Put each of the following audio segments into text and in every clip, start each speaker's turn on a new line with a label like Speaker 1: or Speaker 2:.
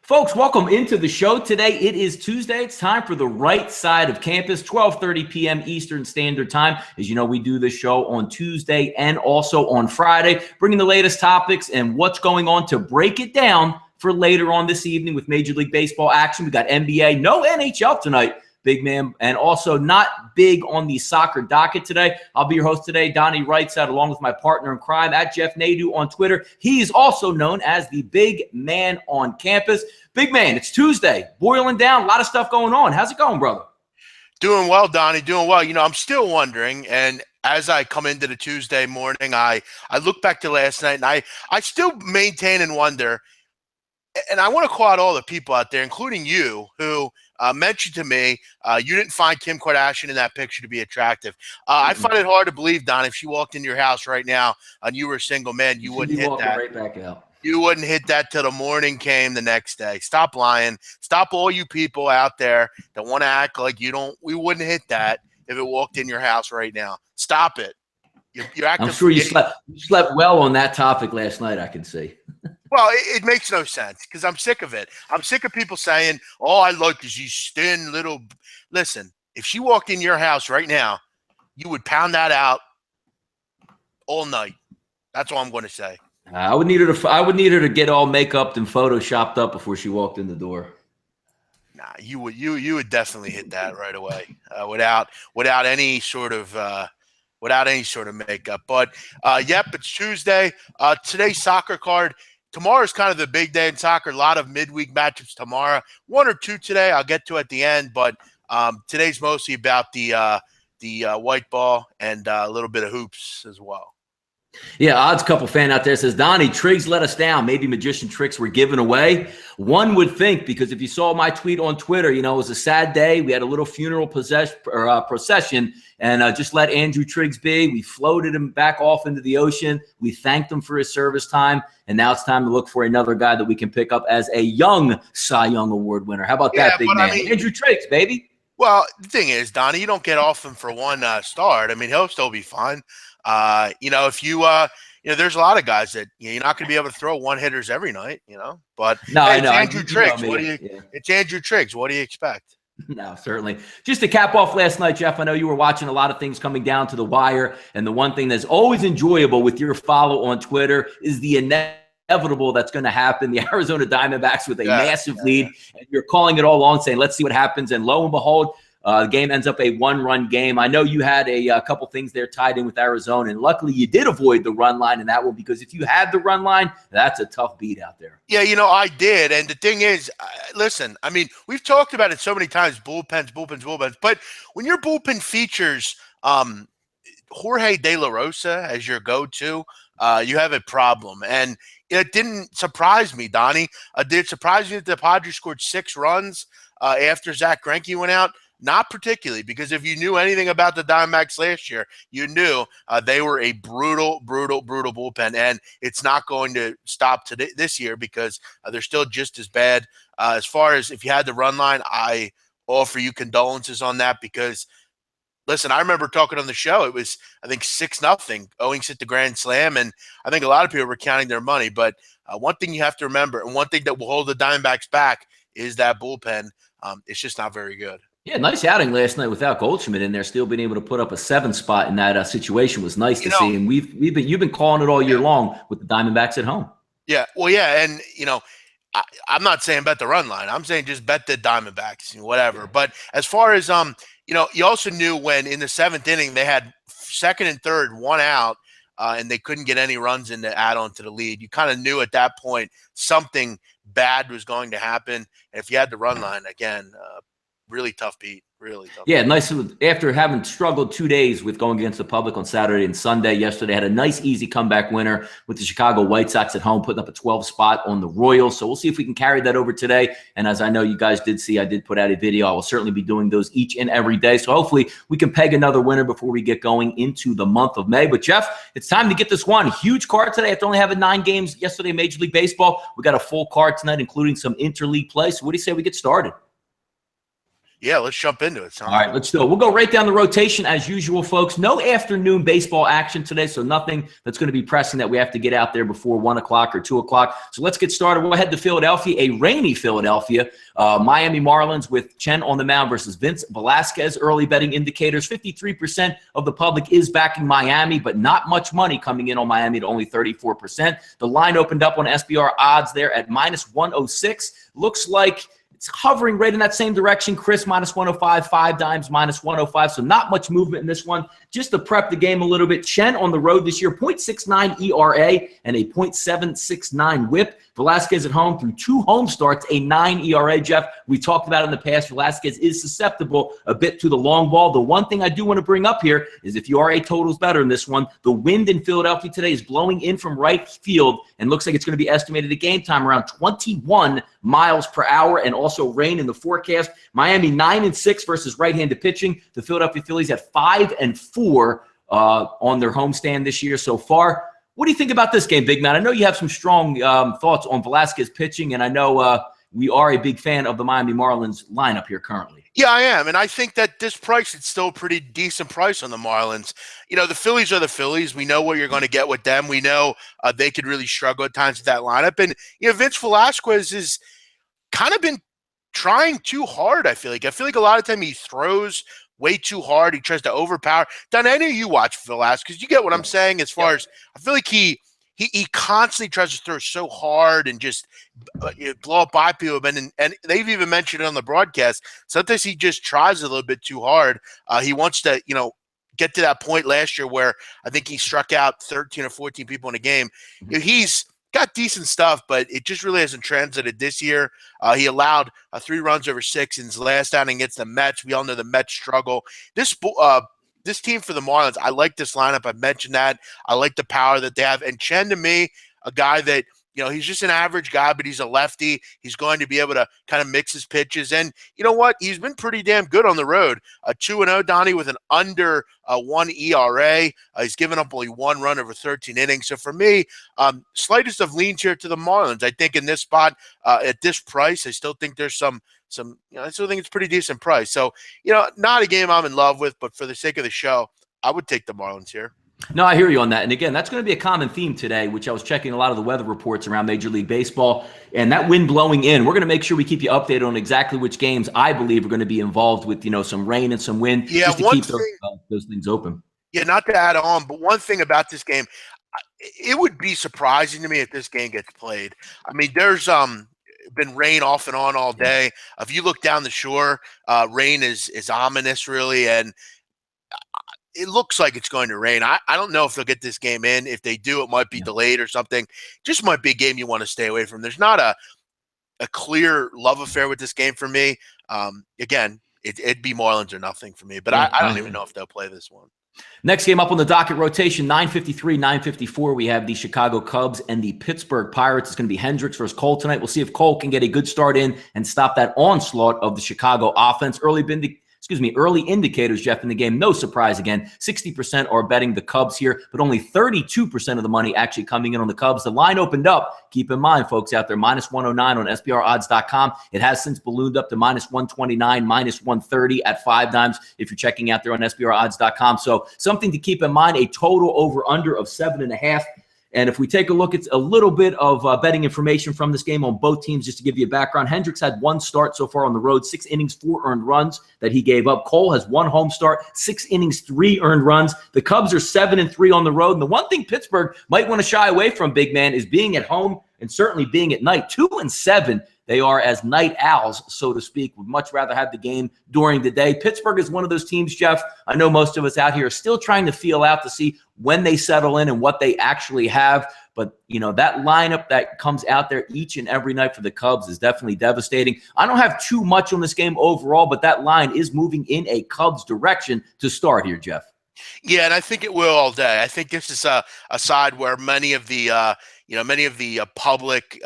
Speaker 1: Folks, welcome into the show today. It is Tuesday. It's time for the right side of campus, 12:30 p.m. Eastern Standard Time. As you know, we do this show on Tuesday and also on Friday, bringing the latest topics and what's going on to break it down for later on this evening with Major League Baseball action. We got NBA, no NHL tonight, big man, and also not big on the soccer docket today. I'll be your host today, Donnie Rightside, along with my partner in crime at Jeff Nadu on Twitter. He's also known as the big man on campus. Big man, it's Tuesday, boiling down, a lot of stuff going on. How's it going, brother?
Speaker 2: Doing well, Donnie, doing well. You know, I'm still wondering, and as I come into the Tuesday morning, I look back to last night, and I still maintain and wonder, and I want to call out all the people out there, including you, who mentioned to me you didn't find Kim Kardashian in that picture to be attractive. I find it hard to believe, Don, if she walked into your house right now and you were a single man, you wouldn't hit that.
Speaker 1: Right back out.
Speaker 2: You wouldn't hit that till the morning came the next day. Stop lying. Stop all you people out there that want to act like we wouldn't hit that if it walked in your house right now. Stop it. You're acting.
Speaker 1: I'm sure you slept well on that topic last night, I can see.
Speaker 2: Well, it makes no sense because I'm sick of it. I'm sick of people saying, all I like is these thin little – listen, if she walked in your house right now, you would pound that out all night. That's all I'm going to say.
Speaker 1: I would need her to get all make-upped and photoshopped up before she walked in the door.
Speaker 2: Nah, you would definitely hit that right away without any sort of makeup. But yep, it's Tuesday. Today's soccer card. Tomorrow's kind of the big day in soccer. A lot of midweek matchups tomorrow. One or two today I'll get to at the end, but today's mostly about the white ball and a little bit of hoops as well.
Speaker 1: Yeah, Odds Couple fan out there says, Donnie, Triggs let us down. Maybe magician tricks were given away. One would think, because if you saw my tweet on Twitter, you know, it was a sad day. We had a little funeral procession and just let Andrew Triggs be. We floated him back off into the ocean. We thanked him for his service time. And now it's time to look for another guy that we can pick up as a young Cy Young Award winner. How about that, big man? I mean, Andrew Triggs, baby.
Speaker 2: Well, the thing is, Donnie, you don't get off him for one start. I mean, he'll still be fine. If you there's a lot of guys that you're not going to be able to throw one hitters every night, but
Speaker 1: no,
Speaker 2: hey,
Speaker 1: I know.
Speaker 2: Andrew Triggs. It's Andrew Triggs. What do you expect?
Speaker 1: No, certainly. Just to cap off last night, Jeff, I know you were watching a lot of things coming down to the wire. And the one thing that's always enjoyable with your follow on Twitter is the inevitable that's going to happen. The Arizona Diamondbacks with a massive lead. And you're calling it all along saying, let's see what happens. And lo and behold, the game ends up a one-run game. I know you had a couple things there tied in with Arizona, and luckily you did avoid the run line in that one, because if you had the run line, that's a tough beat out there.
Speaker 2: Yeah, I did. And the thing is, listen, I mean, we've talked about it so many times, bullpens. But when your bullpen features Jorge De La Rosa as your go-to, you have a problem. And it didn't surprise me, Donnie. Did it surprise me that the Padres scored 6 runs after Zach Greinke went out? Not particularly, because if you knew anything about the Diamondbacks last year, you knew they were a brutal bullpen, and it's not going to stop this year because they're still just as bad. As far as if you had the run line, I offer you condolences on that because, listen, I remember talking on the show. It was, I think, 6-0. Owings hit the grand slam, and I think a lot of people were counting their money. But one thing you have to remember, and one thing that will hold the Diamondbacks back, is that bullpen. It's just not very good.
Speaker 1: Yeah, nice outing last night without Goldschmidt in there. Still being able to put up a 7 spot in that situation was nice to see. And you've been calling it all year long with the Diamondbacks at home.
Speaker 2: Yeah, well, yeah, and I'm not saying bet the run line. I'm saying just bet the Diamondbacks, whatever. But as far as you also knew when in the 7th inning they had second and third, 1 out, and they couldn't get any runs in to add on to the lead. You kind of knew at that point something bad was going to happen. And if you had the run line again. Really tough beat. Really tough.
Speaker 1: Yeah, nice. After having struggled 2 days with going against the public on Saturday and Sunday, yesterday had a nice, easy comeback winner with the Chicago White Sox at home, putting up a 12 spot on the Royals. So we'll see if we can carry that over today. And as I know you guys did see, I did put out a video. I will certainly be doing those each and every day. So hopefully we can peg another winner before we get going into the month of May. But Jeff, it's time to get this one. Huge card today. After only having 9 games yesterday in Major League Baseball, we got a full card tonight, including some interleague play. So what do you say we get started?
Speaker 2: Yeah, let's jump into it.
Speaker 1: All right, let's do it. We'll go right down the rotation as usual, folks. No afternoon baseball action today, so nothing that's going to be pressing that we have to get out there before 1 o'clock or 2 o'clock. So let's get started. We'll head to Philadelphia, a rainy Philadelphia. Miami Marlins with Chen on the mound versus Vince Velasquez. Early betting indicators, 53% of the public is backing Miami, but not much money coming in on Miami to only 34%. The line opened up on SBR odds there at minus 106. Looks like it's hovering right in that same direction. Chris minus 105, 5 Dimes minus 105. So not much movement in this one. Just to prep the game a little bit, Chen on the road this year, 0.69 ERA and a 0.769 whip. Velasquez at home through 2 home starts, a 9 ERA, Jeff. We talked about in the past, Velasquez is susceptible a bit to the long ball. The one thing I do want to bring up here is if your RA total's better in this one, the wind in Philadelphia today is blowing in from right field and looks like it's going to be estimated at game time around 21 miles per hour, and also rain in the forecast. Miami 9-6 versus right-handed pitching. The Philadelphia Phillies at 5-4 on their homestand this year so far. What do you think about this game, big man? I know you have some strong thoughts on Velasquez pitching, and I know we are a big fan of the Miami Marlins lineup here currently.
Speaker 2: Yeah, I am. And I think that this price is still a pretty decent price on the Marlins. You know, the Phillies are the Phillies. We know what you're going to get with them. We know they could really struggle at times with that lineup. And, you know, Vince Velasquez has kind of been trying too hard, I feel like. I feel like a lot of time he throws way too hard. He tries to overpower. Don, I know you watch Velasquez. You get what I'm saying as far as I feel like he constantly tries to throw so hard and just blow up by people. And they've even mentioned it on the broadcast. Sometimes he just tries a little bit too hard. He wants to, you know, get to that point last year where I think he struck out 13 or 14 people in a game. You know, he's got decent stuff, but it just really hasn't translated this year. He allowed 3 runs over 6 in his last outing against the Mets. We all know the Mets struggle. This team for the Marlins, I like this lineup. I mentioned that. I like the power that they have. And Chen, to me, a guy that, you know, he's just an average guy, but he's a lefty. He's going to be able to kind of mix his pitches. And you know what? He's been pretty damn good on the road. 2-0, Donnie, with an under 1 ERA. He's given up only 1 run over 13 innings. So for me, slightest of leans here to the Marlins. I think in this spot, at this price, I still think there's some, you know, I still think it's a pretty decent price. So, you know, not a game I'm in love with, but for the sake of the show, I would take the Marlins here.
Speaker 1: No, I hear you on that. And again, that's going to be a common theme today, which I was checking a lot of the weather reports around Major League Baseball. And that wind blowing in, we're going to make sure we keep you updated on exactly which games I believe are going to be involved with, you know, some rain and some wind, just to keep those things open.
Speaker 2: Yeah, not to add on, but one thing about this game, it would be surprising to me if this game gets played. I mean, there's been rain off and on all day. If you look down the shore, rain is ominous, really, and it looks like it's going to rain. I don't know if they'll get this game in. If they do, it might be delayed or something. Just might be a game you want to stay away from. There's not a clear love affair with this game for me. Again, it'd be Marlins or nothing for me, but I don't even know if they'll play this one.
Speaker 1: Next game up on the docket rotation, 9:53, 9:54. We have the Chicago Cubs and the Pittsburgh Pirates. It's going to be Hendricks versus Cole tonight. We'll see if Cole can get a good start in and stop that onslaught of the Chicago offense. Early indicators, Jeff, in the game. No surprise again. 60% are betting the Cubs here, but only 32% of the money actually coming in on the Cubs. The line opened up. Keep in mind, folks out there, minus 109 on SBRodds.com. It has since ballooned up to minus 129, minus 130 at 5 Dimes if you're checking out there on SBRodds.com. So something to keep in mind, a total over-under of 7.5. And if we take a look, it's a little bit of betting information from this game on both teams, just to give you a background. Hendricks had 1 start so far on the road, 6 innings, 4 earned runs that he gave up. Cole has 1 home start, 6 innings, 3 earned runs. The Cubs are 7-3 on the road. And the one thing Pittsburgh might want to shy away from, big man, is being at home and certainly being at night. 2-7. They are as night owls, so to speak, would much rather have the game during the day. Pittsburgh is one of those teams, Jeff, I know most of us out here are still trying to feel out to see when they settle in and what they actually have. But, you know, that lineup that comes out there each and every night for the Cubs is definitely devastating. I don't have too much on this game overall, but that line is moving in a Cubs direction to start here, Jeff.
Speaker 2: Yeah, and I think it will all day. I think this is a side where many of the public,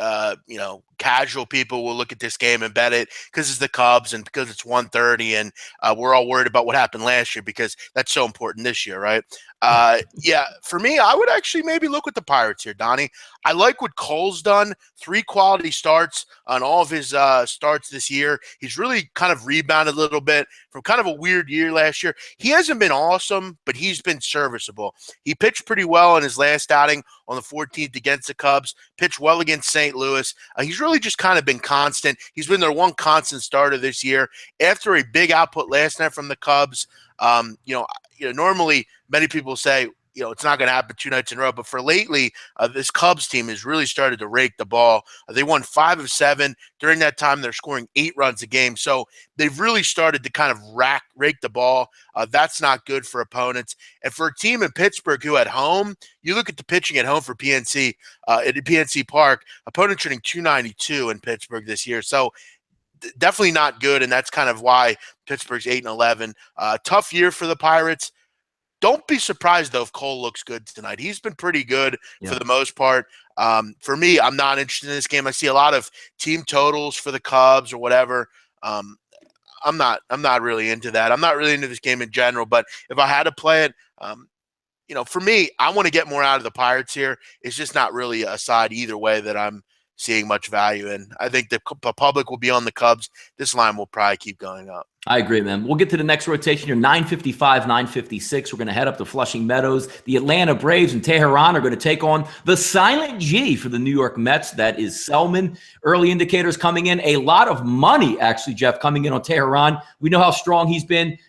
Speaker 2: casual people will look at this game and bet it because it's the Cubs and because it's 1:30, and we're all worried about what happened last year because that's so important this year, right? Yeah, for me, I would actually maybe look with the Pirates here, Donnie. I like what Cole's done. 3 quality starts on all of his starts this year. He's really kind of rebounded a little bit from kind of a weird year last year. He hasn't been awesome, but he's been serviceable. He pitched pretty well in his last outing on the 14th against the Cubs, pitched well against St. Louis. He's really just kind of been constant. He's been their one constant starter this year. After a big output last night from the Cubs, normally many people say, it's not going to happen 2 nights in a row. But for lately, this Cubs team has really started to rake the ball. They won 5 of 7. During that time, they're scoring 8 runs a game. So they've really started to kind of rake the ball. That's not good for opponents. And for a team in Pittsburgh who at home, you look at the pitching at home for PNC, at PNC Park, opponents shooting .292 in Pittsburgh this year. So definitely not good, and that's kind of why Pittsburgh's 8-11. Tough year for the Pirates. Don't be surprised, though, if Cole looks good tonight. He's been pretty good for the most part. For me, I'm not interested in this game. I see a lot of team totals for the Cubs or whatever. I'm not really into that. I'm not really into this game in general, but if I had to play it, for me, I want to get more out of the Pirates here. It's just not really a side either way that I'm seeing much value in. I think the public will be on the Cubs. This line will probably keep going up.
Speaker 1: I agree, man. We'll get to the next rotation here, 9:55, 9:56. We're going to head up to Flushing Meadows. The Atlanta Braves and Tehran are going to take on the Silent G for the New York Mets. That is Selman. Early indicators coming in. A lot of money, actually, Jeff, coming in on Tehran. We know how strong he's been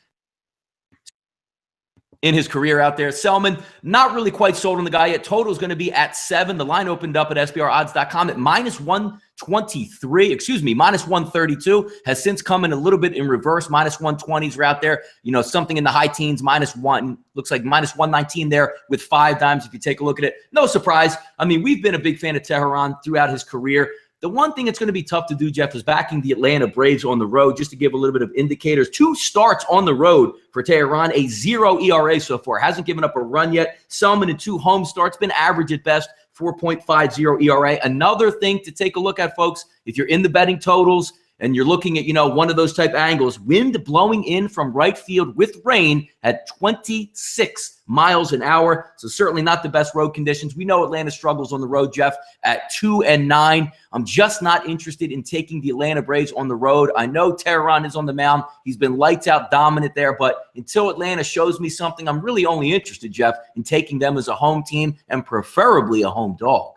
Speaker 1: in his career out there. Selman, not really quite sold on the guy yet. Total is going to be at 7. The line opened up at SBRodds.com at -132, has since come in a little bit in reverse. -120s are out there. Something in the high teens, -1. Looks like -119 there with 5 dimes if you take a look at it. No surprise. I mean, we've been a big fan of Tehran throughout his career. The one thing that's going to be tough to do, Jeff, is backing the Atlanta Braves on the road, just to give a little bit of indicators. 2 starts on the road for Tehran, a 0 ERA so far. Hasn't given up a run yet. Selman in 2 home starts, been average at best, 4.50 ERA. Another thing to take a look at, folks, if you're in the betting totals and you're looking at, one of those type angles, wind blowing in from right field with rain at 26 miles an hour. So certainly not the best road conditions. We know Atlanta struggles on the road, Jeff, at 2-9. I'm just not interested in taking the Atlanta Braves on the road. I know Tehran is on the mound. He's been lights out dominant there, but until Atlanta shows me something, I'm really only interested, Jeff, in taking them as a home team and preferably a home dog.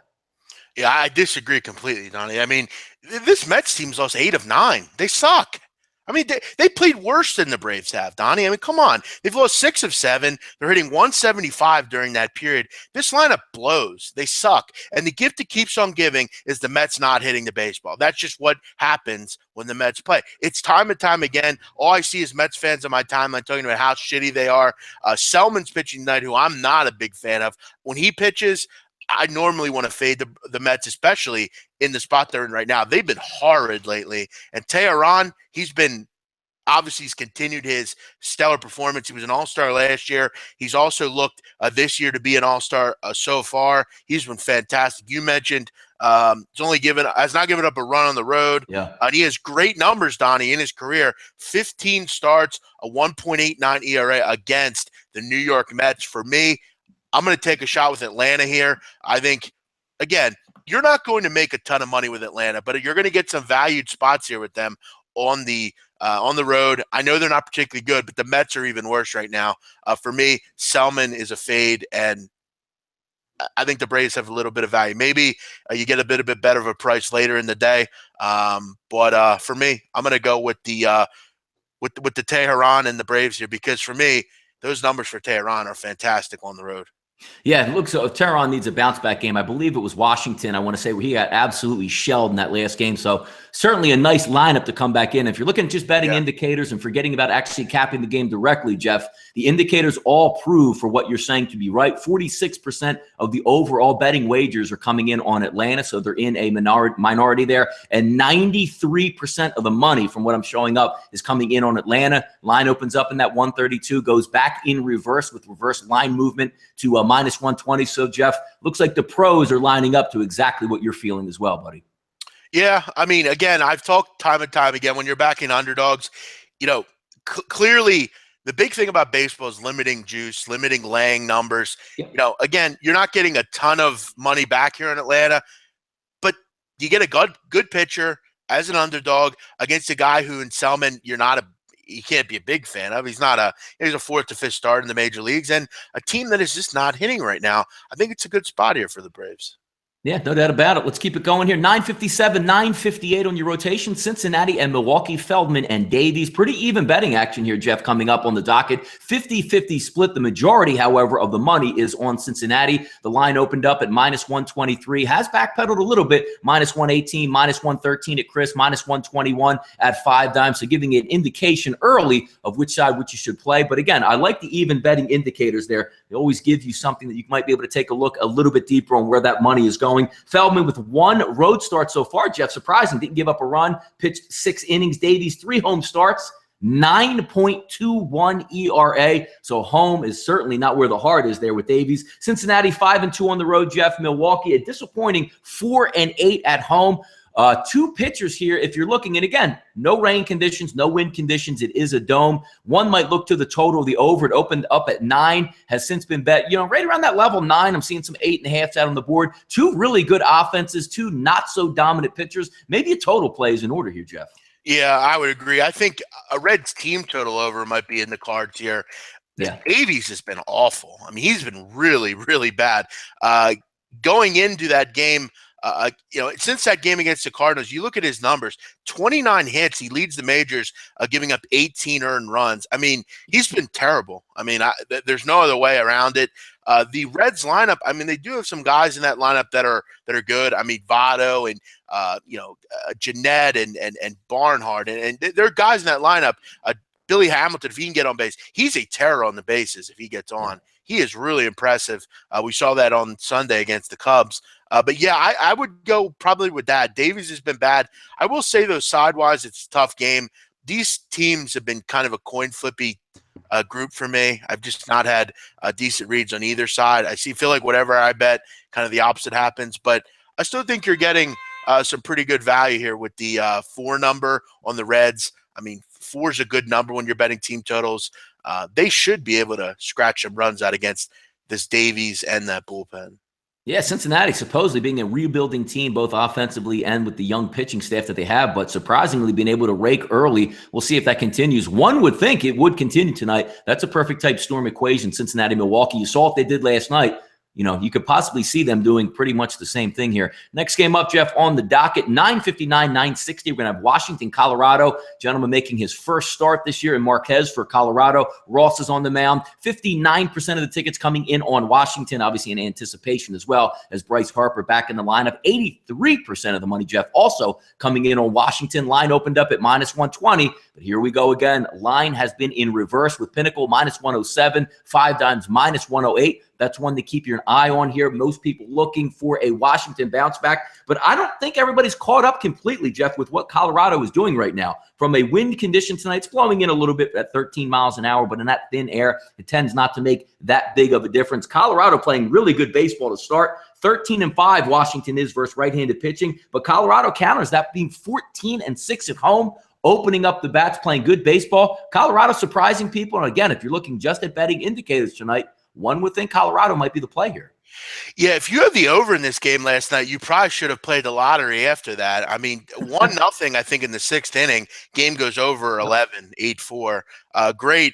Speaker 2: Yeah, I disagree completely, Donnie. I mean, this Mets team's lost 8 of 9. They suck. I mean, they played worse than the Braves have, Donnie. I mean, come on. They've lost 6 of 7. They're hitting 175 during that period. This lineup blows. They suck. And the gift that keeps on giving is the Mets not hitting the baseball. That's just what happens when the Mets play. It's time and time again. All I see is Mets fans on my timeline talking about how shitty they are. Selman's pitching tonight, who I'm not a big fan of. When he pitches, I normally want to fade the Mets, especially in the spot they're in right now. They've been horrid lately. And Tehran, he's continued his stellar performance. He was an all-star last year. He's also looked this year to be an all-star so far. He's been fantastic. You mentioned has not given up a run on the road.
Speaker 1: Yeah.
Speaker 2: And he has great numbers, Donnie, in his career. 15 starts, a 1.89 ERA against the New York Mets. For me, I'm going to take a shot with Atlanta here. I think, again, you're not going to make a ton of money with Atlanta, but you're going to get some valued spots here with them on the road. I know they're not particularly good, but the Mets are even worse right now. For me, Selman is a fade, and I think the Braves have a little bit of value. Maybe you get a bit better of a price later in the day. But for me, I'm going to go with the Tehran and the Braves here because for me, those numbers for Tehran are fantastic on the road.
Speaker 1: Yeah, it looks like Tehran needs a bounce-back game. I believe it was Washington, I want to say, where he got absolutely shelled in that last game. So certainly a nice lineup to come back in. If you're looking at just betting indicators and forgetting about actually capping the game directly, Jeff, the indicators all prove for what you're saying to be right. 46% of the overall betting wagers are coming in on Atlanta, so they're in a minority there. And 93% of the money from what I'm showing up is coming in on Atlanta. Line opens up in that 132, goes back in reverse with reverse line movement to a -120. So, Jeff, looks like the pros are lining up to exactly what you're feeling as well, buddy.
Speaker 2: Yeah, I mean, again, I've talked time and time again when you're backing underdogs, you know, clearly the big thing about baseball is limiting juice, limiting laying numbers.
Speaker 1: Yeah.
Speaker 2: Again, you're not getting a ton of money back here in Atlanta, but you get a good pitcher as an underdog against a guy who in Selman you can't be a big fan of. He's a fourth to fifth start in the major leagues and a team that is just not hitting right now. I think it's a good spot here for the Braves.
Speaker 1: Yeah, no doubt about it. Let's keep it going here. 957, 958 on your rotation. Cincinnati and Milwaukee, Feldman and Davies. Pretty even betting action here, Jeff, coming up on the docket. 50-50 split. The majority, however, of the money is on Cincinnati. The line opened up at -123. Has backpedaled a little bit. -118, -113 at Chris, -121 at 5 dimes. So giving you an indication early of which side which you should play. But again, I like the even betting indicators there. They always give you something that you might be able to take a look a little bit deeper on where that money is going. Feldman with 1 road start so far, Jeff, surprising, didn't give up a run, pitched 6 innings. Davies, 3 home starts, 9.21 ERA. So home is certainly not where the heart is there with Davies. Cincinnati 5-2 on the road, Jeff. Milwaukee, a disappointing 4-8 at home. 2 pitchers here, if you're looking, and again, no rain conditions, no wind conditions. It is a dome. One might look to the total, the over. It opened up at 9, has since been bet, right around that level, 9. I'm seeing some 8.5s out on the board. 2 really good offenses, 2 not so dominant pitchers. Maybe a total play is in order here, Jeff.
Speaker 2: Yeah, I would agree. I think a Reds team total over might be in the cards here.
Speaker 1: Yeah.
Speaker 2: Davies has been awful. I mean, he's been really, really bad. Going into that game, since that game against the Cardinals, you look at his numbers, 29 hits. He leads the majors, giving up 18 earned runs. I mean, he's been terrible. I mean, there's no other way around it. The Reds lineup, I mean, they do have some guys in that lineup that are good. I mean, Votto and, Jeanette and Barnhart. And there are guys in that lineup. Billy Hamilton, if he can get on base, he's a terror on the bases if he gets on. He is really impressive. We saw that on Sunday against the Cubs. But yeah, I would go probably with that. Davies has been bad. I will say, though, sidewise, it's a tough game. These teams have been kind of a coin flippy group for me. I've just not had decent reads on either side. Feel like whatever I bet, kind of the opposite happens. But I still think you're getting some pretty good value here with the 4 number on the Reds. I mean, 4 is a good number when you're betting team totals. They should be able to scratch some runs out against this Davies and that bullpen.
Speaker 1: Yeah, Cincinnati supposedly being a rebuilding team, both offensively and with the young pitching staff that they have, but surprisingly being able to rake early. We'll see if that continues. One would think it would continue tonight. That's a perfect type storm equation, Cincinnati, Milwaukee. You saw what they did last night. You could possibly see them doing pretty much the same thing here. Next game up, Jeff, on the docket, 9:59, 9:60. We're going to have Washington, Colorado. Gentleman making his first start this year in Marquez for Colorado. Ross is on the mound. 59% of the tickets coming in on Washington, obviously in anticipation as well as Bryce Harper back in the lineup. 83% of the money, Jeff, also coming in on Washington. Line opened up at -120, but here we go again. Line has been in reverse with Pinnacle -107, 5 dimes -108. That's one to keep your eye on here. Most people looking for a Washington bounce back. But I don't think everybody's caught up completely, Jeff, with what Colorado is doing right now. From a wind condition tonight, it's blowing in a little bit at 13 miles an hour, but in that thin air, it tends not to make that big of a difference. Colorado playing really good baseball to start. 13-5 Washington is versus right-handed pitching. But Colorado counters that, being 14-6 at home. Opening up the bats, playing good baseball. Colorado surprising people. And again, if you're looking just at betting indicators tonight, one would think Colorado might be the play here.
Speaker 2: Yeah, if you had the over in this game last night, you probably should have played the lottery after that. I mean, 1-0, I think, in the 6th inning. Game goes over 11, 8-4. Great,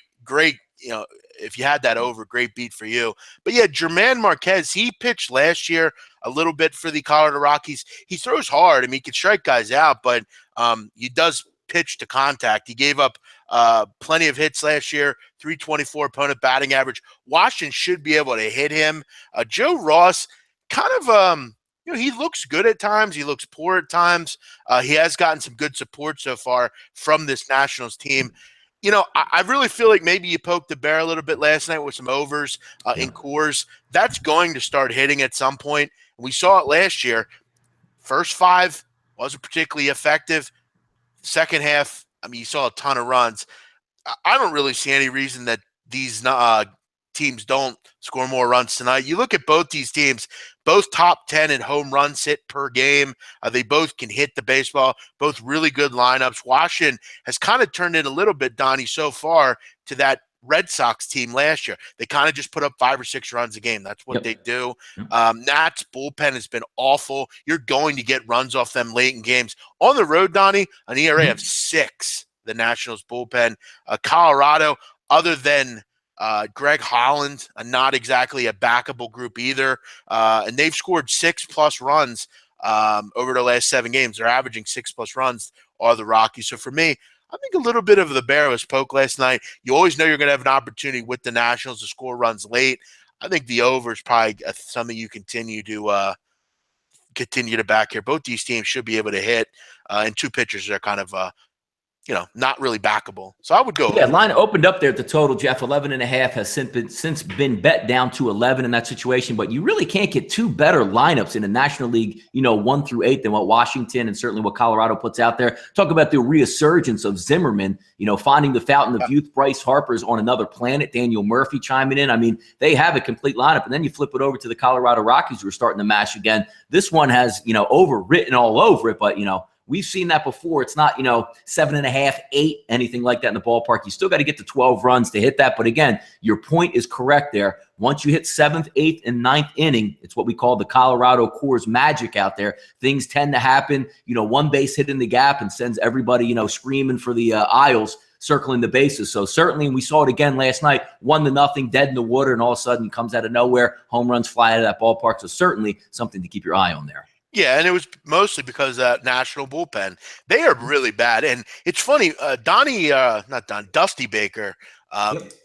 Speaker 2: if you had that over, great beat for you. But yeah, German Marquez, he pitched last year a little bit for the Colorado Rockies. He throws hard. I mean, he can strike guys out, but he does pitch to contact. He gave up plenty of hits last year, 324 opponent batting average. Washington should be able to hit him. Joe Ross, kind of, he looks good at times. He looks poor at times. He has gotten some good support so far from this Nationals team. I really feel like maybe you poked the bear a little bit last night with some overs in Coors. That's going to start hitting at some point. We saw it last year. First 5 wasn't particularly effective. Second half, I mean, you saw a ton of runs. I don't really see any reason that these teams don't score more runs tonight. You look at both these teams, both top 10 in home runs hit per game. They both can hit the baseball, both really good lineups. Washington has kind of turned in a little bit, Donnie, so far to that Red Sox team last year. They kind of just put up 5 or 6 runs a game. That's what they do. Nats bullpen has been awful. You're going to get runs off them late in games. On the road, Donnie, an ERA of 6, the Nationals bullpen. Colorado, other than Greg Holland, not exactly a backable group either. And they've scored 6+ runs over the last 7 games. They're averaging 6+ runs, are the Rockies. So for me, I think a little bit of the bear was poke last night. You always know you're going to have an opportunity with the Nationals to score runs late. I think the over is probably something you continue to back here. Both these teams should be able to hit, and 2 pitchers are kind of not really backable. So I would go.
Speaker 1: Yeah, line opened up there at the total, Jeff. 11.5 has since been bet down to 11 in that situation. But you really can't get 2 better lineups in the National League, 1 through 8 than what Washington and certainly what Colorado puts out there. Talk about the resurgence of Zimmerman, finding the fountain of youth. Bryce Harper's on another planet. Daniel Murphy chiming in. I mean, they have a complete lineup. And then you flip it over to the Colorado Rockies, who are starting to mash again. This one has, overwritten all over it, but, we've seen that before. It's not, 7.5, 8, anything like that in the ballpark. You still got to get to 12 runs to hit that. But again, your point is correct there. Once you hit 7th, 8th, and 9th inning, it's what we call the Colorado Coors magic out there. Things tend to happen. 1 base hit in the gap and sends everybody, screaming for the aisles, circling the bases. So certainly, and we saw it again last night, 1-0, dead in the water, and all of a sudden comes out of nowhere. Home runs fly out of that ballpark. So certainly something to keep your eye on there.
Speaker 2: Yeah, and it was mostly because of that National bullpen. They are really bad. And it's funny, Dusty Baker,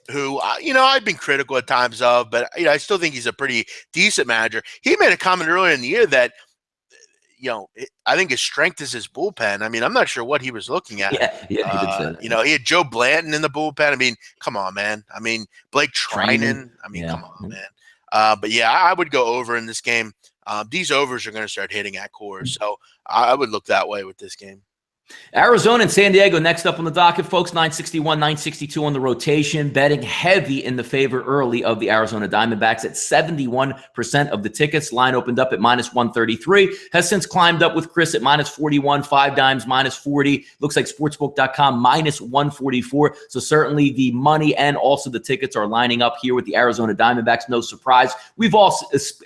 Speaker 2: who, I've been critical at times of, but, I still think he's a pretty decent manager. He made a comment earlier in the year that, I think his strength is his bullpen. I mean, I'm not sure what he was looking at.
Speaker 1: Yeah, he did say that.
Speaker 2: He had Joe Blanton in the bullpen. I mean, come on, man. I mean, Blake Trinan. I mean, come on, man. But, yeah, I would go over in this game. These overs are going to start hitting at Coors, so I would look that way with this game.
Speaker 1: Arizona and San Diego next up on the docket, folks. 961, 962 on the rotation. Betting heavy in the favor early of the Arizona Diamondbacks at 71% of the tickets. Line opened up at -133. Has since climbed up with Chris at -41, 5 dimes, -40. Looks like Sportsbook.com -144. So certainly the money and also the tickets are lining up here with the Arizona Diamondbacks. No surprise. We've all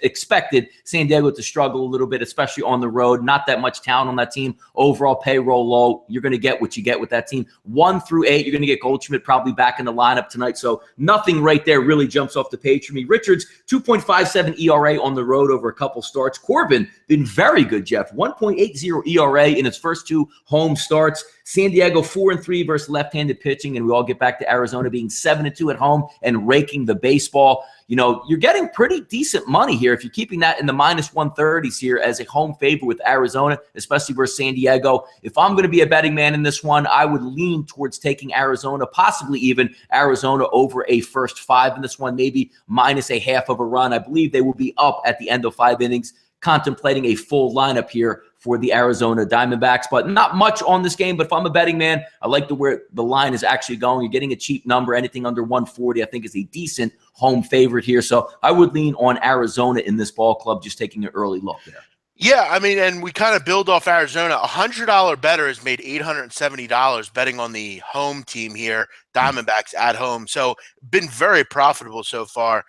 Speaker 1: expected San Diego to struggle a little bit, especially on the road. Not that much talent on that team. Overall payroll low. You're going to get what you get with that team. 1 through 8, you're going to get Goldschmidt probably back in the lineup tonight. So nothing right there really jumps off the page for me. Richards, 2.57 ERA on the road over a couple starts. Corbin, been very good, Jeff. 1.80 ERA in his first 2 home starts. San Diego 4-3 versus left-handed pitching, and we all get back to Arizona being 7-2 at home and raking the baseball. You're getting pretty decent money here if you're keeping that in the -130s here as a home favorite with Arizona, especially versus San Diego. If I'm going to be a betting man in this one, I would lean towards taking Arizona, possibly even Arizona over a first 5 in this one, maybe -0.5 of a run. I believe they will be up at the end of 5 innings, contemplating a full lineup here for the Arizona Diamondbacks, but not much on this game. But if I'm a betting man, I like where the line is actually going. You're getting a cheap number. Anything under 140, I think, is a decent home favorite here. So I would lean on Arizona in this ball club, just taking an early look there.
Speaker 2: Yeah, I mean, and we kind of build off Arizona. A $100 better has made $870 betting on the home team here, Diamondbacks at home. So been very profitable so far.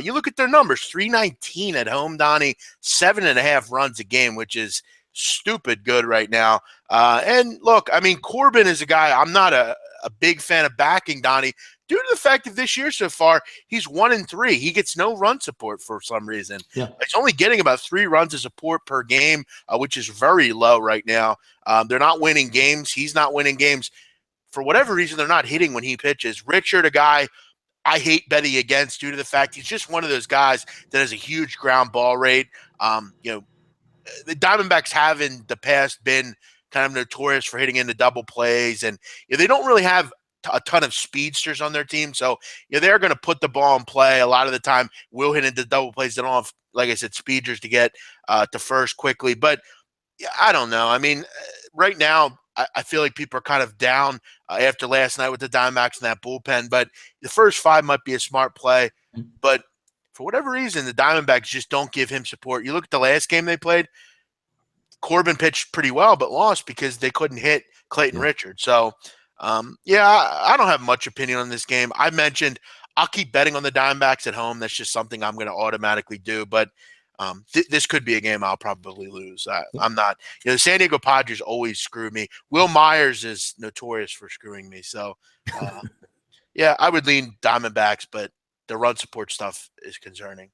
Speaker 2: You look at their numbers, 319 at home, Donnie, 7.5 runs a game, which is stupid good right now. And look, I mean, Corbin is a guy I'm not a big fan of backing, Donnie, due to the fact that this year so far, he's 1-3. He gets no run support for some reason.
Speaker 1: Yeah.
Speaker 2: He's only getting about 3 runs of support per game, which is very low right now. They're not winning games. He's not winning games. For whatever reason, they're not hitting when he pitches. Richard, a guy I hate betting against due to the fact he's just one of those guys that has a huge ground ball rate. The Diamondbacks have in the past been kind of notorious for hitting into double plays, and they don't really have a ton of speedsters on their team. So they're going to put the ball in play. A lot of the time will hit into double plays. They don't have, like I said, speedsters to get to first quickly. But I don't know. I mean, right now, I feel like people are kind of down after last night with the Diamondbacks and that bullpen. But the first 5 might be a smart play. But for whatever reason, the Diamondbacks just don't give him support. You look at the last game they played, Corbin pitched pretty well but lost because they couldn't hit Clayton Richard. So, I don't have much opinion on this game. I mentioned I'll keep betting on the Diamondbacks at home. That's just something I'm going to automatically do. But this could be a game I'll probably lose. I'm not. The San Diego Padres always screw me. Will Myers is notorious for screwing me. So, I would lean Diamondbacks, but the run support stuff is concerning.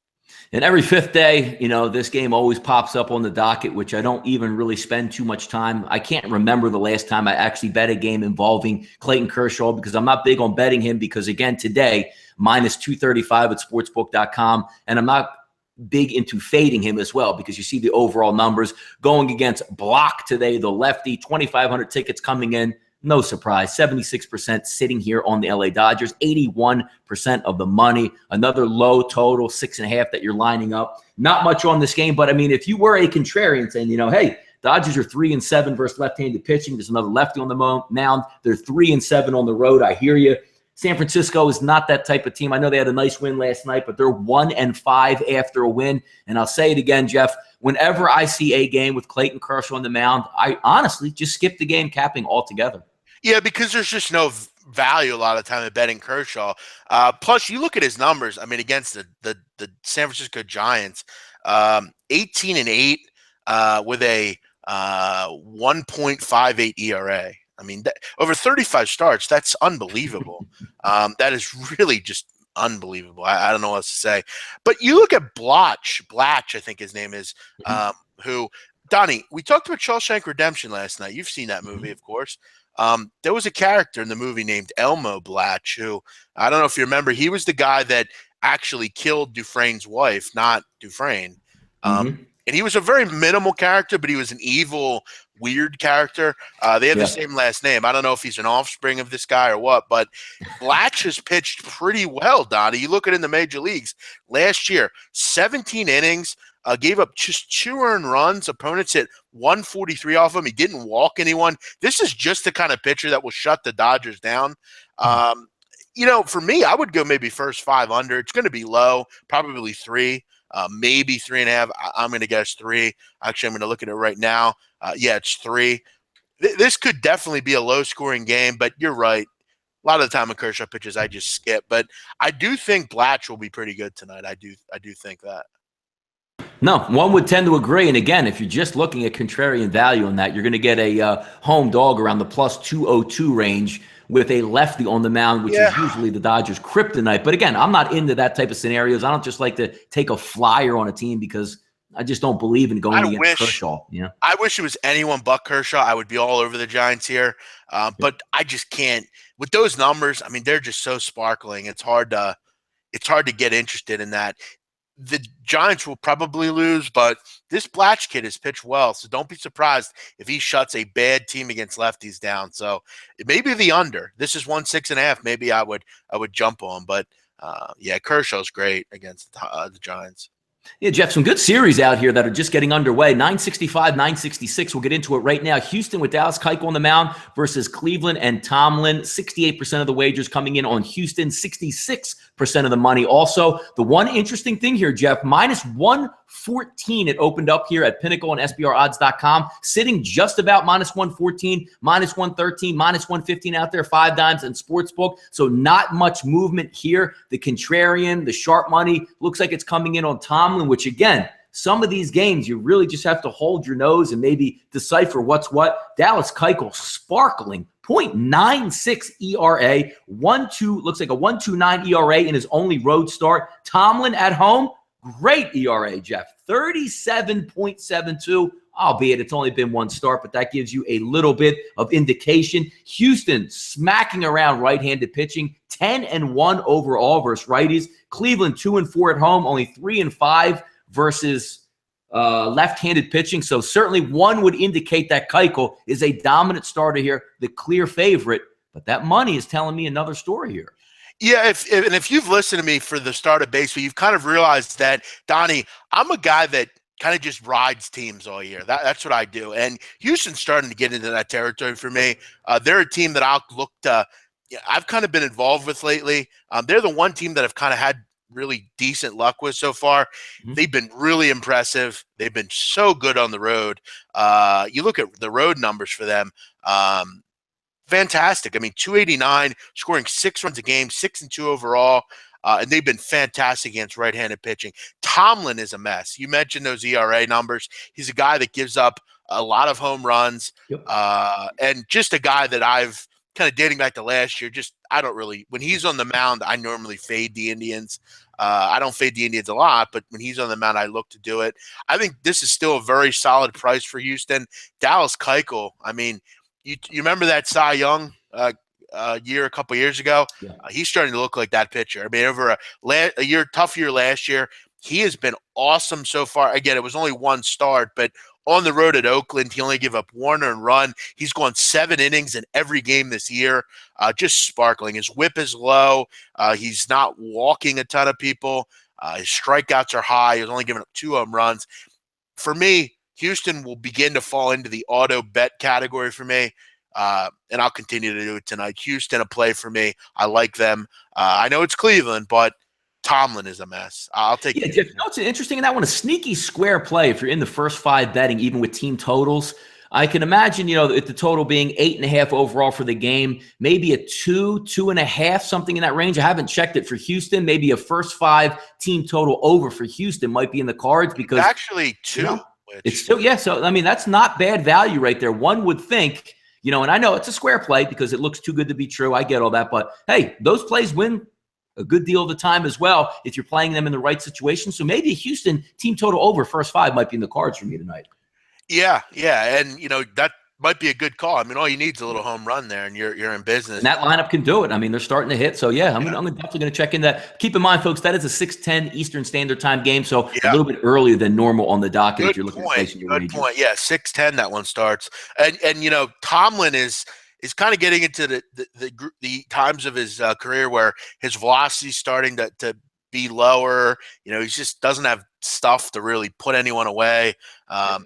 Speaker 1: And every 5th day, this game always pops up on the docket, which I don't even really spend too much time. I can't remember the last time I actually bet a game involving Clayton Kershaw because I'm not big on betting him because, again, today, minus 235 at sportsbook.com. And I'm not big into fading him as well because you see the overall numbers going against Block today, the lefty, 2,500 tickets coming in. No surprise, 76% sitting here on the LA Dodgers, 81% of the money. Another low total, 6.5 that you're lining up. Not much on this game, but I mean, if you were a contrarian saying, hey, Dodgers are 3-7 versus left-handed pitching. There's another lefty on the mound. They're 3-7 on the road. I hear you. San Francisco is not that type of team. I know they had a nice win last night, but they're 1-5 after a win. And I'll say it again, Jeff, whenever I see a game with Clayton Kershaw on the mound, I honestly just skip the game capping altogether.
Speaker 2: Yeah, because there's just no value a lot of time at betting Kershaw. Plus, you look at his numbers. I mean, against the San Francisco Giants, 18-8 with a 1.58 ERA. I mean, over 35 starts, that's unbelievable. That is really just unbelievable. I don't know what else to say. But you look at Blatch, I think his name is, who, Donnie, we talked about Shawshank Redemption last night. You've seen that movie, of course. There was a character in the movie named Elmo Blatch who, I don't know if you remember, he was the guy that actually killed Dufresne's wife, not Dufresne. And he was a very minimal character, but he was an evil, weird character. They have the same last name. I don't know if he's an offspring of this guy or what, but Blatch has pitched pretty well, Donnie. You look at it in the major leagues. Last year, 17 innings, gave up just 2 earned runs. Opponents hit 143 off him. He didn't walk anyone. This is just the kind of pitcher that will shut the Dodgers down. For me, I would go maybe first 5 under. It's going to be low, probably 3. Maybe 3.5. I'm going to guess 3. Actually, I'm going to look at it right now. It's 3. This could definitely be a low-scoring game, but you're right. A lot of the time when Kershaw pitches, I just skip. But I do think Blatch will be pretty good tonight. I do think that.
Speaker 1: No, one would tend to agree. And again, if you're just looking at contrarian value on that, you're going to get a home dog around the plus 202 range with a lefty on the mound, which is usually the Dodgers' kryptonite. But again, I'm not into that type of scenarios. I don't just like to take a flyer on a team because I just don't believe in going against Kershaw.
Speaker 2: I wish it was anyone but Kershaw. I would be all over the Giants here. But I just can't. With those numbers, I mean, they're just so sparkling. It's hard to get interested in that. The Giants will probably lose, but this Blatch kid has pitched well, so don't be surprised if he shuts a bad team against lefties down. So maybe the under. This is 6.5. Maybe I would jump on, but Kershaw's great against the Giants.
Speaker 1: Yeah, Jeff, some good series out here that are just getting underway. 965, 966. We'll get into it right now. Houston with Dallas Keuchel on the mound versus Cleveland and Tomlin. 68% of the wagers coming in on Houston, 66% of the money. Also, the one interesting thing here, Jeff, minus 114 it opened up here at Pinnacle and SBRodds.com, sitting just about minus 114, minus 113, minus 115 out there, 5 dimes and Sportsbook. So not much movement here. The contrarian, the sharp money, looks like it's coming in on Tomlin, which again, some of these games, you really just have to hold your nose and maybe decipher what's what. Dallas Keuchel sparkling 0.96 ERA, 1.2 looks like a 1.29 ERA in his only road start. Tomlin at home, great ERA, Jeff, 37.72. Albeit it's only been one start, but that gives you a little bit of indication. Houston smacking around right-handed pitching, 10-1 overall versus righties. Cleveland 2-4 at home, only 3-5 versus left-handed pitching. So certainly one would indicate that Keuchel is a dominant starter here, the clear favorite. But that money is telling me another story here.
Speaker 2: Yeah, if you've listened to me for the start of baseball, you've kind of realized that, Donnie, I'm a guy that kind of just rides teams all year. That's what I do. And Houston's starting to get into that territory for me. They're a team that I'll look to. Yeah, I've kind of been involved with lately. They're the one team that I've kind of had really decent luck with so far.
Speaker 1: Mhm.
Speaker 2: They've been really impressive. They've been so good on the road. You look at the road numbers for them. Fantastic. I mean, 289, scoring 6 runs a game, 6-2 overall. And they've been fantastic against right-handed pitching. Tomlin is a mess. You mentioned those ERA numbers. He's a guy that gives up a lot of home runs,
Speaker 1: Yep.
Speaker 2: and just a guy that I've kind of dating back to last year. I don't really – when he's on the mound, I normally fade the Indians. I don't fade the Indians a lot, but when he's on the mound, I look to do it. I think this is still a very solid price for Houston. Dallas Keuchel, I mean, you remember that Cy Young year a couple years ago?
Speaker 1: Yeah.
Speaker 2: He's starting to look like that pitcher. I mean, over a tough year last year, he has been awesome so far. Again, it was only one start, but on the road at Oakland, he only gave up 1 earned run. He's gone 7 innings in every game this year, just sparkling. His whip is low. He's not walking a ton of people. His strikeouts are high. He's only given up 2 home runs. For me, Houston will begin to fall into the auto bet category for me, and I'll continue to do it tonight. Houston, a play for me. I like them. I know it's Cleveland, but Tomlin is a mess. I'll take it.
Speaker 1: Jeff, it's interesting in that one, a sneaky square play if you're in the first 5 betting, even with team totals. I can imagine, the total being 8.5 overall for the game, maybe a 2.5, something in that range. I haven't checked it for Houston. Maybe a first 5 team total over for Houston might be in the cards because
Speaker 2: it's actually 2.
Speaker 1: It's still, yeah. So, I mean, that's not bad value right there. One would think, and I know it's a square play because it looks too good to be true. I get all that. But, hey, those plays win a good deal of the time as well if you're playing them in the right situation. So maybe a Houston team total over first 5 might be in the cards for me tonight.
Speaker 2: Yeah. And, that might be a good call. I mean, all you need is a little home run there, and you're in business.
Speaker 1: And that lineup can do it. I mean, they're starting to hit. So, yeah, I'm definitely going to check in that. Keep in mind, folks, that is a 6:10 Eastern Standard Time game, so a little bit earlier than normal on the docket if you're looking at placing your wager.
Speaker 2: Good point. Yeah, 6:10 that one starts. And Tomlin is kind of getting into the times of his career where his velocity is starting to be lower. He just doesn't have stuff to really put anyone away.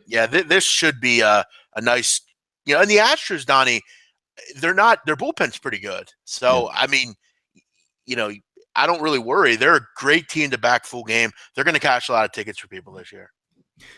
Speaker 2: This should be a nice, and the Astros, Donnie, their bullpen's pretty good. So, I mean, I don't really worry. They're a great team to back full game. They're going to cash a lot of tickets for people this year.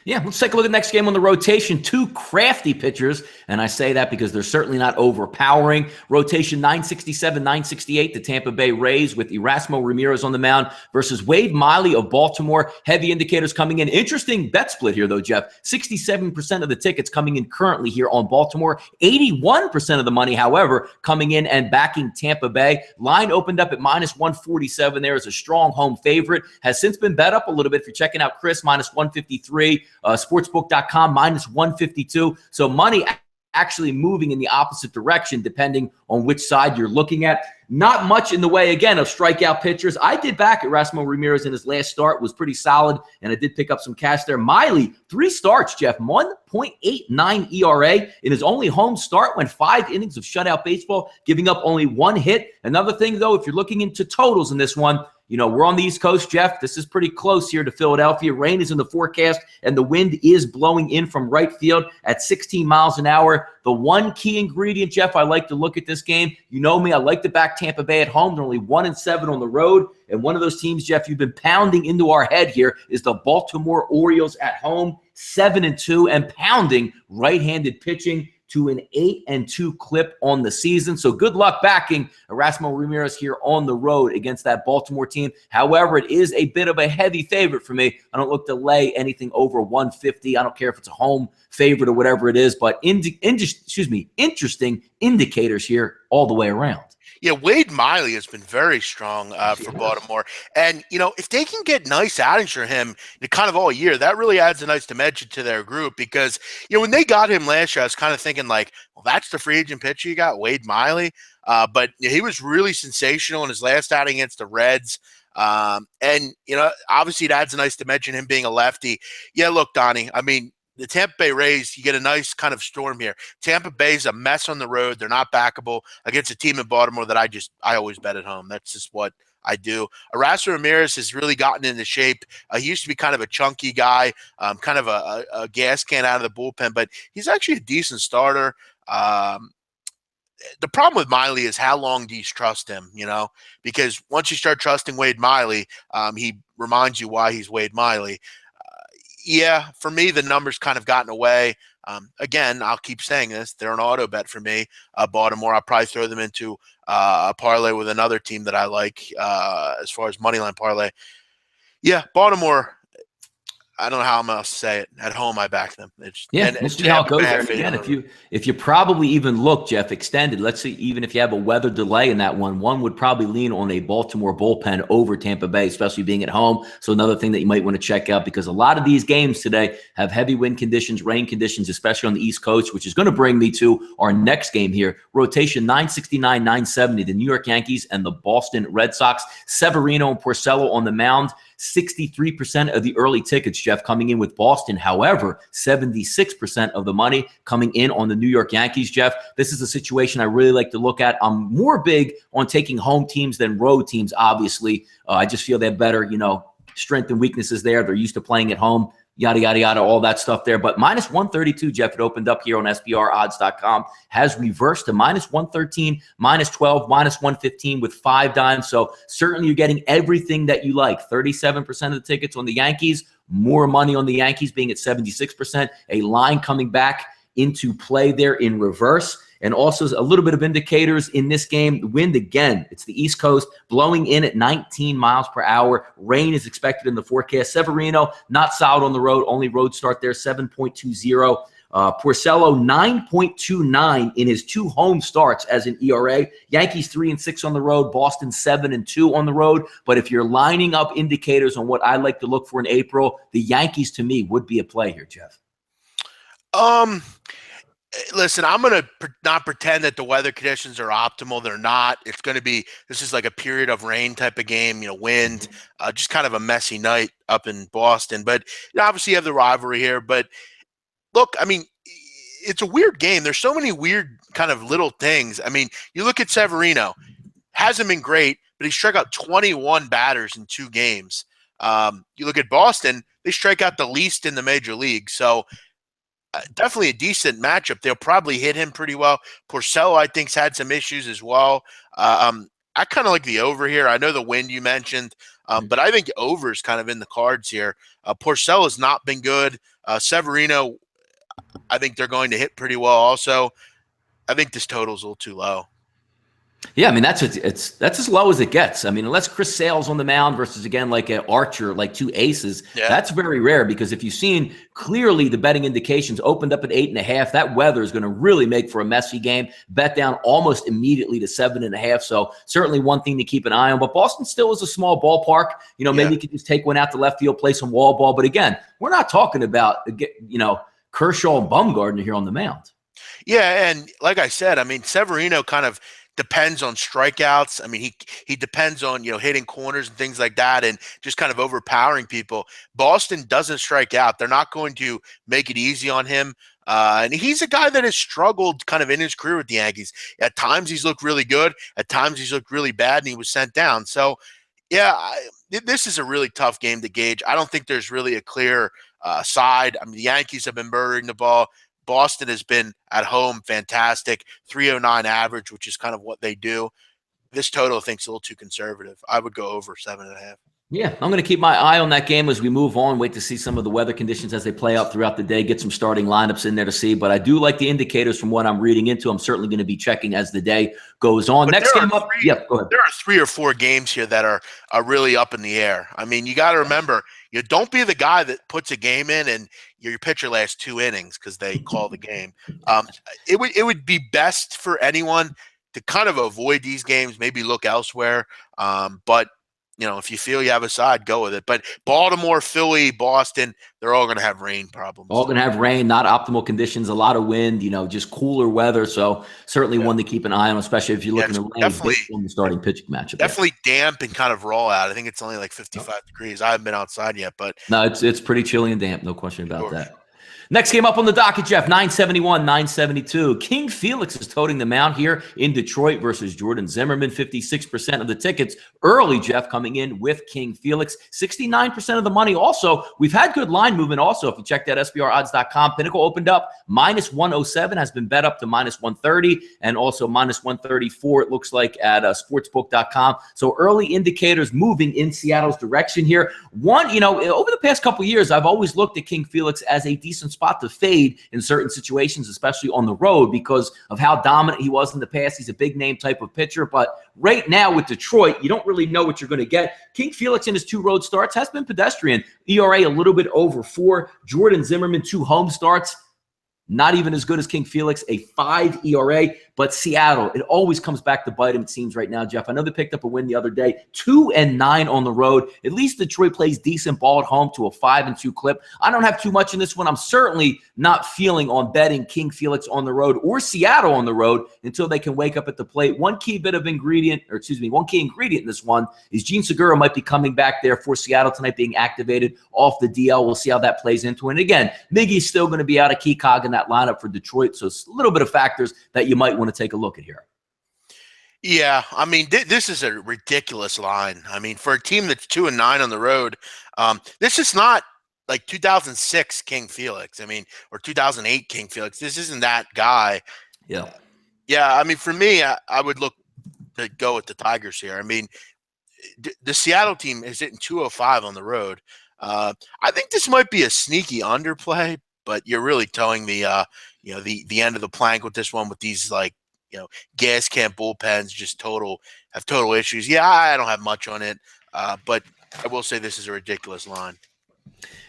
Speaker 1: Yeah, let's take a look at the next game on the rotation. 2 crafty pitchers, and I say that because they're certainly not overpowering. Rotation 967, 968, the Tampa Bay Rays with Erasmo Ramirez on the mound versus Wade Miley of Baltimore. Heavy indicators coming in. Interesting bet split here, though, Jeff. 67% of the tickets coming in currently here on Baltimore. 81% of the money, however, coming in and backing Tampa Bay. Line opened up at -147 there as a strong home favorite. Has since been bet up a little bit. If you're checking out Chris, -153. Sportsbook.com -152. So money actually moving in the opposite direction depending on which side you're looking at. Not much in the way, again, of strikeout pitchers. I did back at Erasmo Ramirez in his last start, was pretty solid, and I did pick up some cash there. Miley, 3 starts, Jeff, 1.89 ERA in his only home start, went 5 innings of shutout baseball, giving up only 1 hit. Another thing, though, if you're looking into totals in this one, we're on the East Coast, Jeff. This is pretty close here to Philadelphia. Rain is in the forecast, and the wind is blowing in from right field at 16 miles an hour. The one key ingredient, Jeff, I like to look at this game. You know me, I like to back Tampa Bay at home. They're only 1-7 on the road. And one of those teams, Jeff, you've been pounding into our head here is the Baltimore Orioles at home, 7-2, and pounding right-handed pitching to an 8-2 clip on the season. So good luck backing Erasmo Ramirez here on the road against that Baltimore team. However, it is a bit of a heavy favorite for me. I don't look to lay anything over 150. I don't care if it's a home favorite or whatever it is, but interesting indicators here all the way around.
Speaker 2: Yeah, Wade Miley has been very strong for Baltimore. And, if they can get nice outings for him kind of all year, that really adds a nice dimension to their group because, when they got him last year, I was kind of thinking like, well, that's the free agent pitcher you got, Wade Miley. But he was really sensational in his last outing against the Reds. And, obviously it adds a nice dimension, him being a lefty. Yeah, look, Donnie, I mean, the Tampa Bay Rays, you get a nice kind of storm here. Tampa Bay's a mess on the road. They're not backable against a team in Baltimore that I always bet at home. That's just what I do. Erasmo Ramirez has really gotten into shape. He used to be kind of a chunky guy, kind of a gas can out of the bullpen, but he's actually a decent starter. The problem with Miley is how long do you trust him, because once you start trusting Wade Miley, he reminds you why he's Wade Miley. Yeah, for me, the numbers kind of gotten away. Again, I'll keep saying this. They're an auto bet for me. Baltimore, I'll probably throw them into a parlay with another team that I like as far as moneyline parlay. Yeah, Baltimore, I don't know how I'm going to say it. At home, I back them.
Speaker 1: We'll see how it goes there. And again, if you probably even look, Jeff, extended, let's see, even if you have a weather delay in that one would probably lean on a Baltimore bullpen over Tampa Bay, especially being at home. So another thing that you might want to check out, because a lot of these games today have heavy wind conditions, rain conditions, especially on the East Coast, which is going to bring me to our next game here. Rotation 969, 970, the New York Yankees and the Boston Red Sox. Severino and Porcello on the mound. 63% of the early tickets, Jeff, coming in with Boston. However, 76% of the money coming in on the New York Yankees, Jeff. This is a situation I really like to look at. I'm more big on taking home teams than road teams, obviously. I just feel they have better, strength and weaknesses there. They're used to playing at home. Yada, yada, yada, all that stuff there. But minus 132, Jeff, it opened up here on SBRodds.com, has reversed to minus 113, minus 12, minus 115 with 5 dimes. So certainly you're getting everything that you like. 37% of the tickets on the Yankees, more money on the Yankees being at 76%. A line coming back into play there in reverse. And also a little bit of indicators in this game. The wind, again, it's the East Coast, blowing in at 19 miles per hour. Rain is expected in the forecast. Severino, not solid on the road. Only road start there, 7.20. Porcello, 9.29 in his 2 home starts as an ERA. Yankees 3-6 on the road. Boston 7-2 on the road. But if you're lining up indicators on what I like to look for in April, the Yankees, to me, would be a play here, Jeff.
Speaker 2: Listen, I'm going to not pretend that the weather conditions are optimal. They're not. It's going to be – this is like a period of rain type of game, wind, just kind of a messy night up in Boston. But obviously you have the rivalry here. But, look, I mean, it's a weird game. There's so many weird kind of little things. I mean, you look at Severino. Hasn't been great, but he struck out 21 batters in 2 games. You look at Boston, they strike out the least in the major league. So – definitely a decent matchup. They'll probably hit him pretty well. Porcello, I think, has had some issues as well. I kind of like the over here. I know the wind you mentioned, but I think over is kind of in the cards here. Porcello has not been good. Severino, I think they're going to hit pretty well also. I think this total is a little too low.
Speaker 1: Yeah, I mean, that's as low as it gets. I mean, unless Chris Sale's on the mound versus, again, like an Archer, like 2 aces, that's very rare, because if you've seen clearly the betting indications opened up at 8.5, that weather is going to really make for a messy game. Bet down almost immediately to 7.5. So certainly one thing to keep an eye on. But Boston still is a small ballpark. Maybe you could just take one out to left field, play some wall ball. But again, we're not talking about, Kershaw and Bumgarner here on the mound.
Speaker 2: Yeah, and like I said, I mean, Severino kind of depends on strikeouts. I mean, he depends on, hitting corners and things like that and just kind of overpowering people. Boston doesn't strike out. They're not going to make it easy on him. And he's a guy that has struggled kind of in his career with the Yankees. At times he's looked really good. At times he's looked really bad, and he was sent down. So, yeah, this is a really tough game to gauge. I don't think there's really a clear side. I mean, the Yankees have been murdering the ball. Boston has been at home fantastic, 309 average, which is kind of what they do. This total I think is a little too conservative. I would go over 7.5.
Speaker 1: Yeah, I'm going to keep my eye on that game as we move on. Wait to see some of the weather conditions as they play out throughout the day. Get some starting lineups in there to see. But I do like the indicators from what I'm reading into. I'm certainly going to be checking as the day goes on. Next game up. Yeah, go ahead.
Speaker 2: There are 3 or 4 games here that are really up in the air. I mean, you got to remember, don't be the guy that puts a game in and your pitcher lasts 2 innings because they call the game. It would be best for anyone to kind of avoid these games, maybe look elsewhere. But if you feel you have a side, go with it. But Baltimore, Philly, Boston, they're all going to have rain problems.
Speaker 1: All going to have rain, not optimal conditions, a lot of wind, just cooler weather. So certainly one to keep an eye on, especially if you're looking to rain based on the starting pitching matchup.
Speaker 2: Definitely damp and kind of raw out. I think it's only like 55 degrees. I haven't been outside yet, but
Speaker 1: no, it's pretty chilly and damp. No question about that. Next game up on the docket, Jeff, 971, 972. King Felix is toting the mount here in Detroit versus Jordan Zimmerman. 56% of the tickets early, Jeff, coming in with King Felix. 69% of the money also. We've had good line movement also. If you check that SBRodds.com, Pinnacle opened up minus 107, has been bet up to minus 130, and also minus 134, it looks like, at sportsbook.com. So early indicators moving in Seattle's direction here. One, over the past couple years, I've always looked at King Felix as a decent spot to fade in certain situations, especially on the road, because of how dominant he was in the past. He's a big name type of pitcher, but right now with Detroit, you don't really know what you're going to get. King Felix in his 2 road starts has been pedestrian. ERA a little bit over 4. Jordan Zimmerman, 2 home starts. Not even as good as King Felix, a 5 ERA. But Seattle, it always comes back to bite him, it seems, right now, Jeff. I know they picked up a win the other day, 2-9 on the road. At least Detroit plays decent ball at home to a 5-2 clip. I don't have too much in this one. I'm certainly not feeling on betting King Felix on the road or Seattle on the road until they can wake up at the plate. One key ingredient in this one is Gene Segura might be coming back there for Seattle tonight, being activated off the DL. We'll see how that plays into it. And again, Miggy's still going to be out, a key cog in that lineup for Detroit. So it's a little bit of factors that you might want to take a look at here.
Speaker 2: Yeah, I mean, this is a ridiculous line. I mean, for a team that's 2-9 on the road, this is not like 2006 King Felix. I mean, or 2008 King Felix. This isn't that guy.
Speaker 1: Yeah.
Speaker 2: Yeah, I mean, for me, I would look to go with the Tigers here. I mean, the Seattle team is hitting 205 on the road. I think this might be a sneaky underplay, but you're really towing the the end of the plank with this one, with these gas can bullpens have total issues. Yeah, I don't have much on it, but I will say this is a ridiculous line.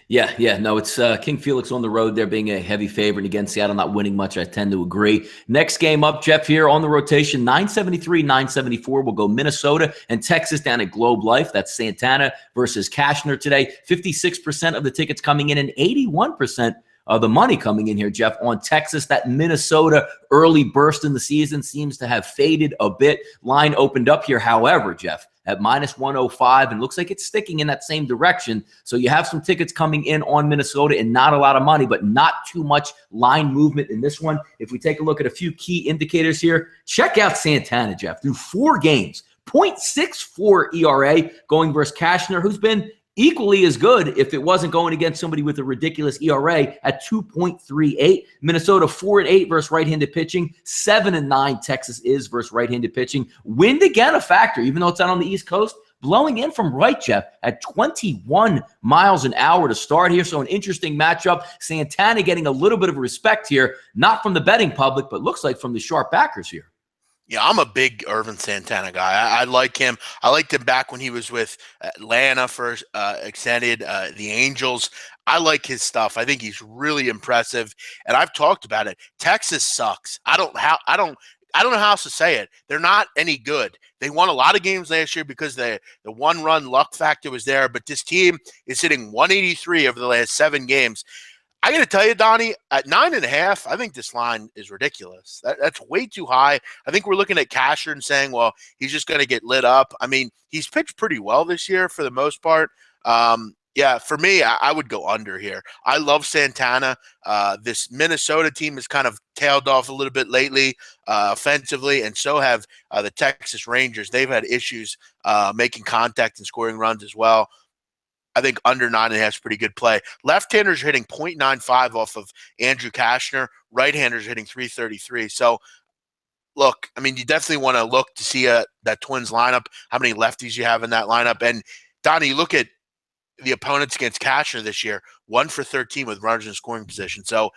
Speaker 1: Yeah, no, it's King Felix on the road there being a heavy favorite. Again, Seattle not winning much. I tend to agree. Next game up, Jeff, here on the rotation, 973, 974. We'll go Minnesota and Texas down at Globe Life. That's Santana versus Cashner today. 56% of the tickets coming in and 81% of the money coming in here, Jeff, on Texas. That Minnesota early burst in the season seems to have faded a bit. Line opened up here, however, Jeff, at minus 105, and looks like it's sticking in that same direction. So you have some tickets coming in on Minnesota and not a lot of money, but not too much line movement in this one. If we take a look at a few key indicators here, check out Santana, Jeff, through 4 games, 0.64 ERA going versus Cashner, who's been equally as good if it wasn't going against somebody with a ridiculous ERA at 2.38. Minnesota 4-8 versus right-handed pitching. 7-9 Texas is versus right-handed pitching. Wind again a factor, even though it's out on the East Coast. Blowing in from right, Jeff, at 21 miles an hour to start here. So an interesting matchup. Santana getting a little bit of respect here, not from the betting public, but looks like from the sharp backers here.
Speaker 2: Yeah, I'm a big Irvin Santana guy. I like him. I liked him back when he was with Atlanta for extended the Angels. I like his stuff. I think he's really impressive, and I've talked about it. Texas sucks. I don't know how else to say it. They're not any good. They won a lot of games last year because the one-run luck factor was there, but this team is hitting 183 over the last 7 games. I got to tell you, Donnie, at 9.5, I think this line is ridiculous. That's way too high. I think we're looking at Casher and saying, well, he's just going to get lit up. I mean, he's pitched pretty well this year for the most part. Yeah, for me, I would go under here. I love Santana. This Minnesota team has kind of tailed off a little bit lately offensively, and so have the Texas Rangers. They've had issues making contact and scoring runs as well. I think under 9.5 is pretty good play. Left-handers are hitting 0.95 off of Andrew Cashner. Right-handers are hitting 333. So, look, I mean, you definitely want to look to see that Twins lineup, how many lefties you have in that lineup. And, Donnie, you look at the opponents against Cashner this year, 1 for 13 with runners in scoring position. So,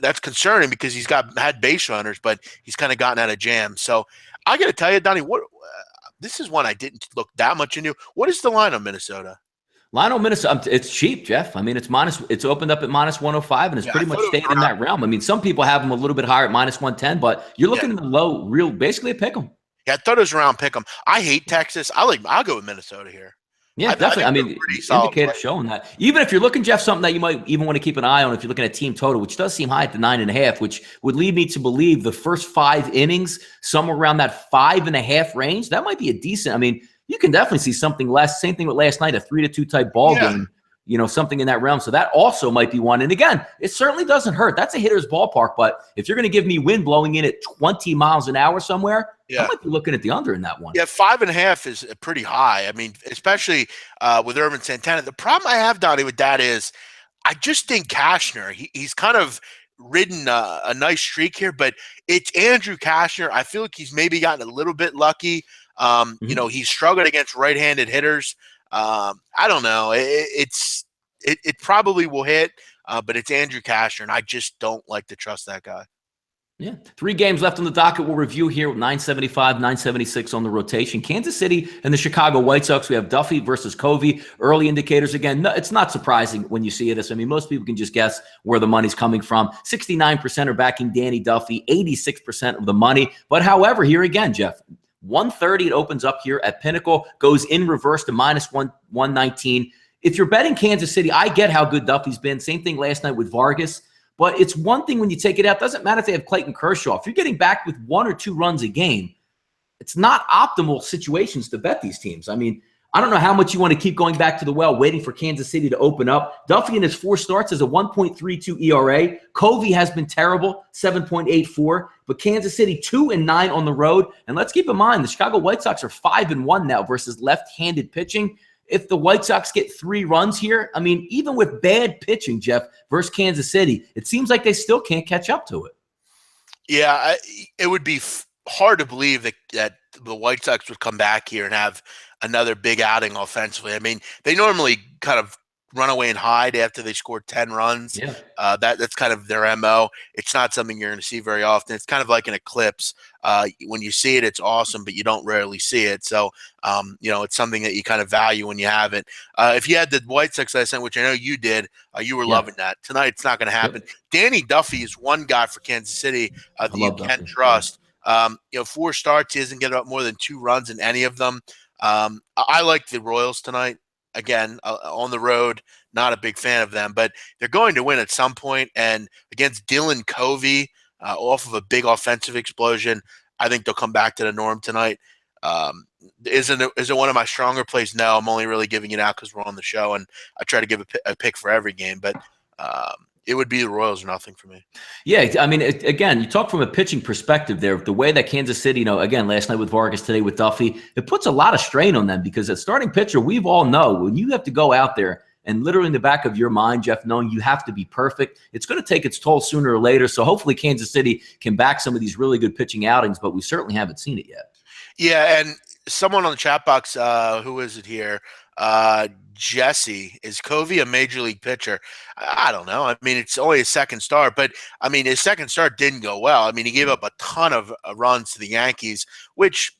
Speaker 2: that's concerning because he's had base runners, but he's kind of gotten out of jams. So, I got to tell you, Donnie, this is one I didn't look that much into. What is the line on Minnesota?
Speaker 1: Line on Minnesota, it's cheap, Jeff. I mean, it's opened up at minus 105, and it's pretty much staying in that realm. I mean, some people have them a little bit higher at minus 110, but you're looking in the low, basically a pick 'em. Yeah,
Speaker 2: I thought it was around pick 'em. I hate Texas. I'll go with Minnesota here.
Speaker 1: Yeah, definitely. I mean, indicator showing that. Even if you're looking, Jeff, something that you might even want to keep an eye on if you're looking at team total, which does seem high at the 9.5, which would lead me to believe the first 5 innings, somewhere around that 5.5 range, that might be a decent. I mean, you can definitely see something less. Same thing with last night, a 3-2 type ball game. something in that realm. So that also might be one. And again, it certainly doesn't hurt. That's a hitter's ballpark. But if you're going to give me wind blowing in at 20 miles an hour somewhere, I might be looking at the under in that one.
Speaker 2: Yeah, 5.5 is pretty high. I mean, especially with Irvin Santana. The problem I have, Donnie, with that is I just think Cashner, he's kind of ridden a nice streak here, but it's Andrew Cashner. I feel like he's maybe gotten a little bit lucky. He's struggled against right-handed hitters. I don't know. It probably will hit, but it's Andrew Cashner, and I just don't like to trust that guy.
Speaker 1: Yeah. 3 games left on the docket. We'll review here with 975, 976 on the rotation. Kansas City and the Chicago White Sox. We have Duffy versus Covey. Early indicators. Again, no, it's not surprising when you see this. I mean, most people can just guess where the money's coming from. 69% are backing Danny Duffy, 86% of the money. But however, here again, Jeff, 130 it opens up here at Pinnacle, goes in reverse to minus 119. If you're betting Kansas City, I get how good Duffy's been. Same thing last night with Vargas. But it's one thing when you take it out. Doesn't matter if they have Clayton Kershaw. If you're getting back with 1 or 2 runs a game, it's not optimal situations to bet these teams. I mean, I don't know how much you want to keep going back to the well, waiting for Kansas City to open up. Duffy in his 4 starts has a 1.32 ERA. Covey has been terrible, 7.84. But Kansas City 2-9 on the road. And let's keep in mind, the Chicago White Sox are 5-1 now versus left-handed pitching. If the White Sox get 3 runs here, I mean, even with bad pitching, Jeff, versus Kansas City, it seems like they still can't catch up to it.
Speaker 2: Yeah, it would be hard to believe that the White Sox would come back here and have another big outing offensively. I mean, they normally kind of run away and hide after they score 10 runs.
Speaker 1: Yeah. That's
Speaker 2: kind of their MO. It's not something you're going to see very often. It's kind of like an eclipse. When you see it, it's awesome, but you don't rarely see it. So, it's something that you kind of value when you have it. If you had the White Sox last night, which I know you did, you were loving that. Tonight, it's not going to happen. Yep. Danny Duffy is one guy for Kansas City that you can trust. 4 starts, he hasn't given up more than 2 runs in any of them. I like the Royals tonight. Again, on the road, not a big fan of them, but they're going to win at some point. And against Dylan Covey, off of a big offensive explosion, I think they'll come back to the norm tonight. Is it one of my stronger plays? No, I'm only really giving it out because we're on the show, and I try to give a pick for every game. But it would be the Royals or nothing for me.
Speaker 1: Yeah, I mean, again, you talk from a pitching perspective there. The way that Kansas City, again, last night with Vargas, today with Duffy, it puts a lot of strain on them because as starting pitcher, we've all know when you have to go out there and literally in the back of your mind, Jeff, knowing you have to be perfect, it's going to take its toll sooner or later. So hopefully Kansas City can back some of these really good pitching outings, but we certainly haven't seen it yet.
Speaker 2: Yeah, and someone on the chat box, who is it here? Jesse, is Covey a major league pitcher? I don't know. I mean, it's only his second start, but I mean, his second start didn't go well. I mean, he gave up a ton of runs to the Yankees, which,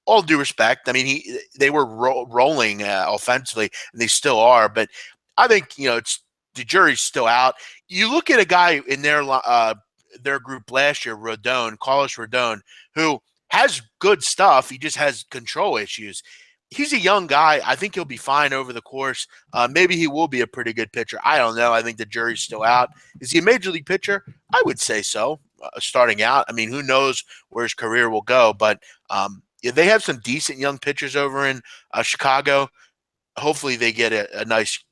Speaker 2: all due respect, I mean, they were rolling offensively, and they still are. But I think it's the jury's still out. You look at a guy in their group last year, Carlos Rodon, who has good stuff. He just has control issues. He's a young guy. I think he'll be fine over the course. Maybe he will be a pretty good pitcher. I don't know. I think the jury's still out. Is he a major league pitcher? I would say so, starting out. I mean, who knows where his career will go. But they have some decent young pitchers over in Chicago. Hopefully they get a nice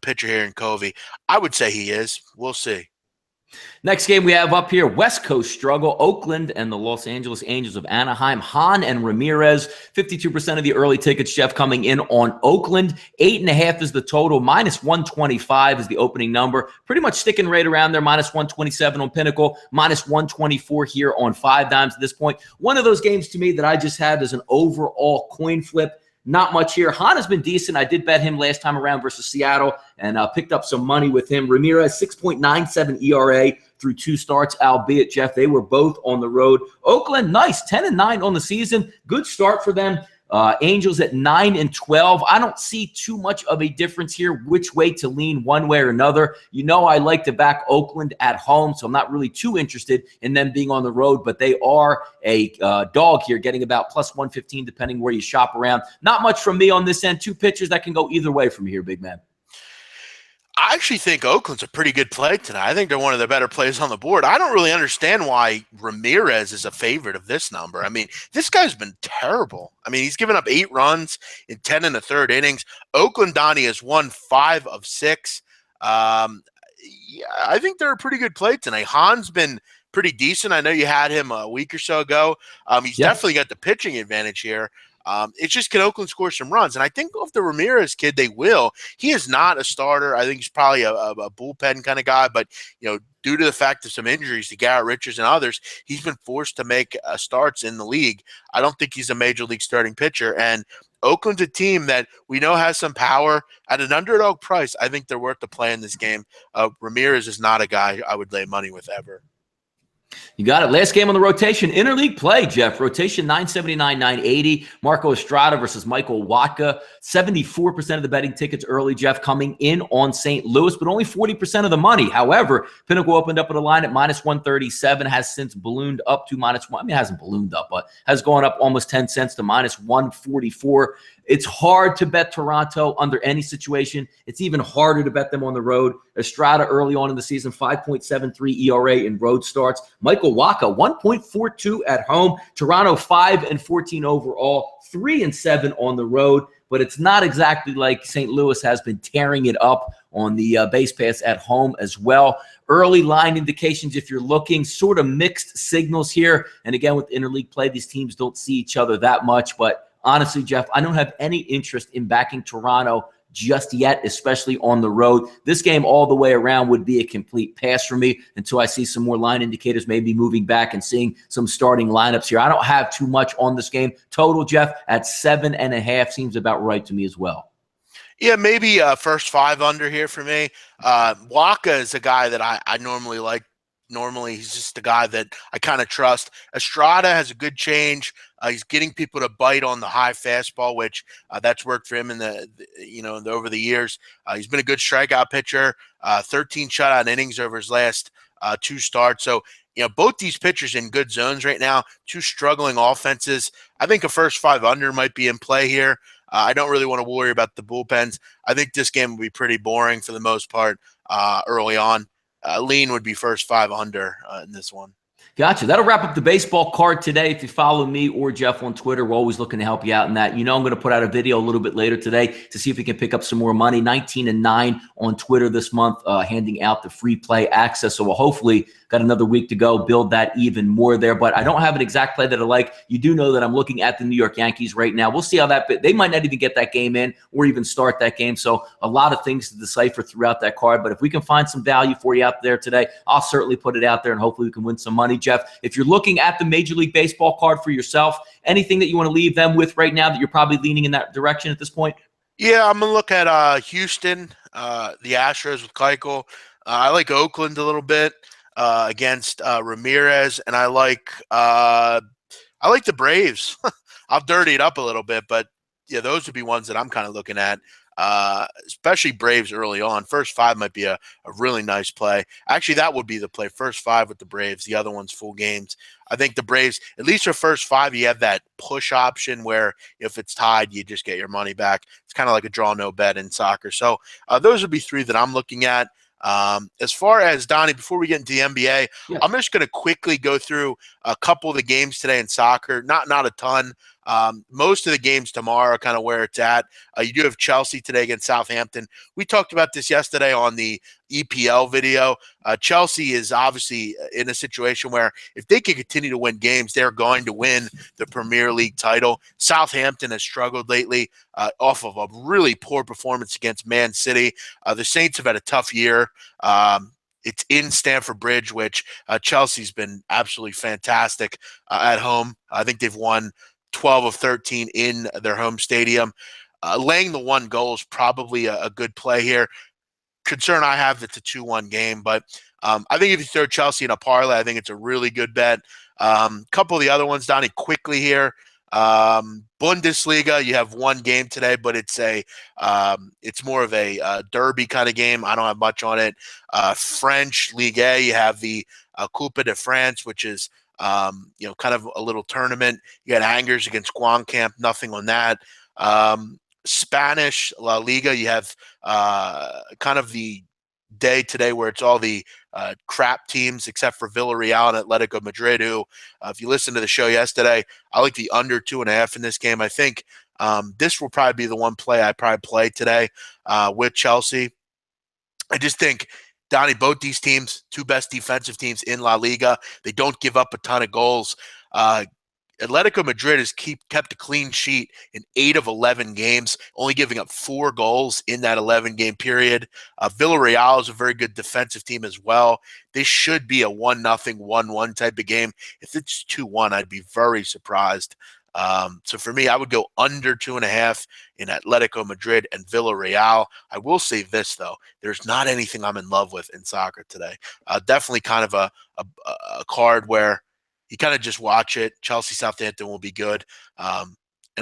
Speaker 2: pitcher here in Covey. I would say he is. We'll see.
Speaker 1: Next game we have up here, West Coast struggle, Oakland and the Los Angeles Angels of Anaheim. Hahn and Ramirez, 52% of the early tickets, Jeff, coming in on Oakland. 8.5 is the total. Minus 125 is the opening number. Pretty much sticking right around there. Minus 127 on Pinnacle. Minus 124 here on 5 Dimes at this point. One of those games to me that I just had as an overall coin flip. Not much here. Hahn has been decent. I did bet him last time around versus Seattle and picked up some money with him. Ramirez, 6.97 ERA through 2 starts, albeit, Jeff, they were both on the road. Oakland, nice, 10-9 on the season. Good start for them. Angels at 9-12. I don't see too much of a difference here which way to lean one way or another. I like to back Oakland at home, so I'm not really too interested in them being on the road, but they are a dog here, getting about plus 115 depending where you shop around. Not much from me on this end. 2 pitchers that can go either way from here, big man.
Speaker 2: I actually think Oakland's a pretty good play tonight. I think they're one of the better plays on the board. I don't really understand why Ramirez is a favorite of this number. I mean, this guy's been terrible. I mean, he's given up 8 runs in 10 and a third innings. Oakland Donnie has won 5 of 6. Yeah, I think they're a pretty good play tonight. Hahn's been pretty decent. I know you had him a week or so ago. He's definitely got the pitching advantage here. It's just, can Oakland score some runs? And I think of the Ramirez kid, they will. He is not a starter. I think he's probably a bullpen kind of guy, but due to the fact of some injuries to Garrett Richards and others, he's been forced to make starts in the league. I don't think he's a major league starting pitcher. And Oakland's a team that we know has some power at an underdog price. I think they're worth the play in this game. Ramirez is not a guy I would lay money with ever.
Speaker 1: You got it. Last game on the rotation, interleague play, Jeff. Rotation 979, 980. Marco Estrada versus Michael Wacha. 74% of the betting tickets early, Jeff, coming in on St. Louis, but only 40% of the money. However, Pinnacle opened up at a line at -137, has since ballooned up to -1. I mean, it hasn't ballooned up, but has gone up almost 10 cents to -144. It's hard to bet Toronto under any situation. It's even harder to bet them on the road. Estrada early on in the season, 5.73 ERA in road starts. Michael Wacha, 1.42 at home. Toronto, 5-14 overall, 3-7 on the road. But it's not exactly like St. Louis has been tearing it up on the base pass at home as well. Early line indications, if you're looking, sort of mixed signals here. And again, with interleague play, these teams don't see each other that much. But honestly, Jeff, I don't have any interest in backing Toronto just yet, especially on the road. This game all the way around would be a complete pass for me until I see some more line indicators, maybe moving back and seeing some starting lineups here. I don't have too much on this game. Total, Jeff, at 7.5 seems about right to me as well.
Speaker 2: Yeah, maybe first 5 under here for me. Wacha is a guy that I normally like. Normally, he's just a guy that I kind of trust. Estrada has a good change. He's getting people to bite on the high fastball, which that's worked for him in over the years. He's been a good strikeout pitcher. 13 shutout innings over his last 2 starts. So both these pitchers in good zones right now. 2 struggling offenses. I think a first 5 under might be in play here. I don't really want to worry about the bullpens. I think this game will be pretty boring for the most part early on. Lean would be first 5 under in this one.
Speaker 1: Gotcha. That'll wrap up the baseball card today. If you follow me or Jeff on Twitter, we're always looking to help you out in that. I'm going to put out a video a little bit later today to see if we can pick up some more money. 19-9 on Twitter this month, handing out the free play access. So we'll hopefully got another week to go, build that even more there. But I don't have an exact play that I like. You do know that I'm looking at the New York Yankees right now. We'll see how they might not even get that game in or even start that game. So a lot of things to decipher throughout that card. But if we can find some value for you out there today, I'll certainly put it out there and hopefully we can win some money. Jeff, if you're looking at the Major League Baseball card for yourself, anything that you want to leave them with right now that you're probably leaning in that direction at this point?
Speaker 2: Yeah, I'm going to look at Houston, the Astros with Keuchel. I like Oakland a little bit against Ramirez, and I like the Braves. I'll dirty it up a little bit, but yeah, those would be ones that I'm kind of looking at. Especially Braves early on. First 5 might be a really nice play. Actually, that would be the play. First 5 with the Braves. The other one's full games. I think the Braves, at least for first 5, you have that push option where if it's tied, you just get your money back. It's kind of like a draw no bet in soccer. So those would be 3 that I'm looking at. As far as Donnie, before we get into the NBA, yeah, I'm just going to quickly go through a couple of the games today in soccer. Not a ton. Most of the games tomorrow are kind of where it's at. You do have Chelsea today against Southampton. We talked about this yesterday on the EPL video. Chelsea is obviously in a situation where if they can continue to win games, they're going to win the Premier League title. Southampton has struggled lately off of a really poor performance against Man City. The Saints have had a tough year. It's in Stamford Bridge, which Chelsea's been absolutely fantastic at home. I think they've won 12 of 13 in their home stadium. Laying the 1 goal is probably a good play here. Concern I have, it's a 2-1 game, but I think if you throw Chelsea in a parlay, I think it's a really good bet. Couple of the other ones, Donnie, quickly here. Bundesliga, you have 1 game today, but it's more of a derby kind of game. I don't have much on it. French Ligue A, you have the Coupe de France, which is kind of a little tournament. You got Angers against Guingamp, nothing on that. Spanish La Liga, you have kind of the day today where it's all the crap teams except for Villarreal and Atletico Madrid, who, if you listened to the show yesterday, I like the under 2.5 in this game. I think this will probably be the one play I probably play today with Chelsea. I just think, Donnie, both these teams, two best defensive teams in La Liga, they don't give up a ton of goals. Atletico Madrid has kept a clean sheet in 8 of 11 games, only giving up 4 goals in that 11-game period. Villarreal is a very good defensive team as well. This should be a 1-0, 1-1 type of game. If it's 2-1, I'd be very surprised. So for me, I would go under 2.5 in Atletico Madrid and Villarreal. I will say this, though. There's not anything I'm in love with in soccer today. Definitely kind of a card where you kind of just watch it. Chelsea Southampton will be good. And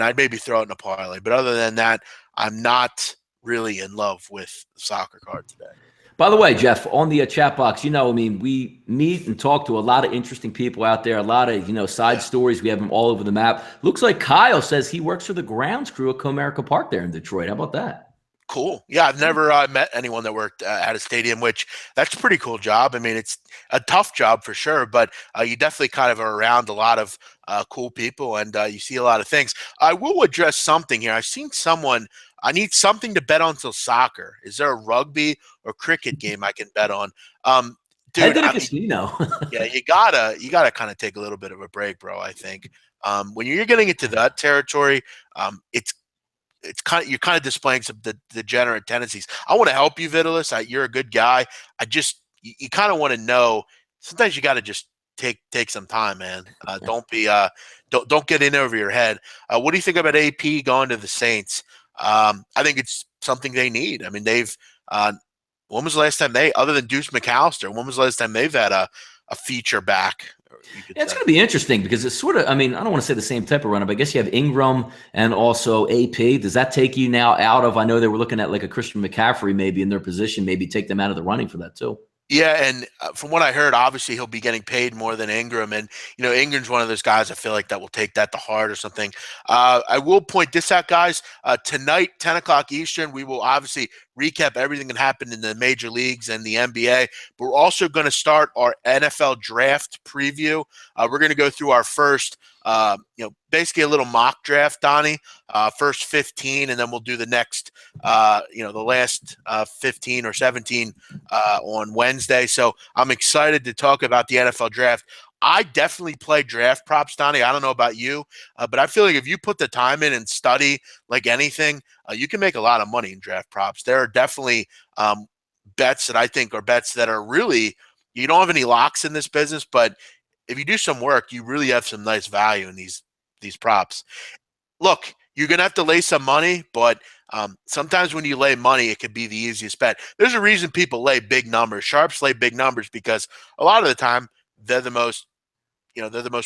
Speaker 2: I'd maybe throw it in a parlay. But other than that, I'm not really in love with the soccer card today.
Speaker 1: By the way, Jeff, on the chat box, we meet and talk to a lot of interesting people out there, a lot of, side stories. We have them all over the map. Looks like Kyle says he works for the grounds crew at Comerica Park there in Detroit. How about that?
Speaker 2: Cool. Yeah, I've never met anyone that worked at a stadium, which that's a pretty cool job. I mean, it's a tough job for sure, but you definitely kind of are around a lot of cool people, and you see a lot of things. I will address something here. I've seen someone, I need something to bet on till soccer. Is there a rugby or cricket game I can bet on? Dude,
Speaker 1: Head to the casino.
Speaker 2: Yeah, you gotta kind of take a little bit of a break, bro. I think when you're getting into that territory, you're kind of displaying some degenerate tendencies. I want to help you, Vitalis. You're a good guy. You kind of want to know. Sometimes you got to just take some time, man. Don't get in over your head. What do you think about AP going to the Saints? I think it's something they need. I mean, they've. When was the last time other than Deuce McAllister? When was the last time they've had a feature back?
Speaker 1: Yeah, it's going to be interesting because it's sort of, I don't want to say the same type of runner, but I guess you have Ingram and also AP. Does that take you now out of, I know they were looking at like a Christian McCaffrey maybe in their position, maybe take them out of the running for that too?
Speaker 2: Yeah, and from what I heard, obviously he'll be getting paid more than Ingram, and Ingram's one of those guys I feel like that will take that to heart or something. I will point this out, guys. Tonight, 10 o'clock Eastern, we will obviously recap everything that happened in the major leagues and the NBA. But we're also going to start our NFL draft preview. We're going to go through our first, basically a little mock draft, Donnie. First 15, and then we'll do the next, the last 15 or 17 on Wednesday. So I'm excited to talk about the NFL draft. I definitely play draft props, Donnie. I don't know about you, but I feel like if you put the time in and study like anything, you can make a lot of money in draft props. There are definitely bets that I think are bets that are really, you don't have any locks in this business, but if you do some work, you really have some nice value in these props. Look, you're going to have to lay some money, but sometimes when you lay money, it could be the easiest bet. There's a reason people lay big numbers. Sharps lay big numbers because a lot of the time they're the most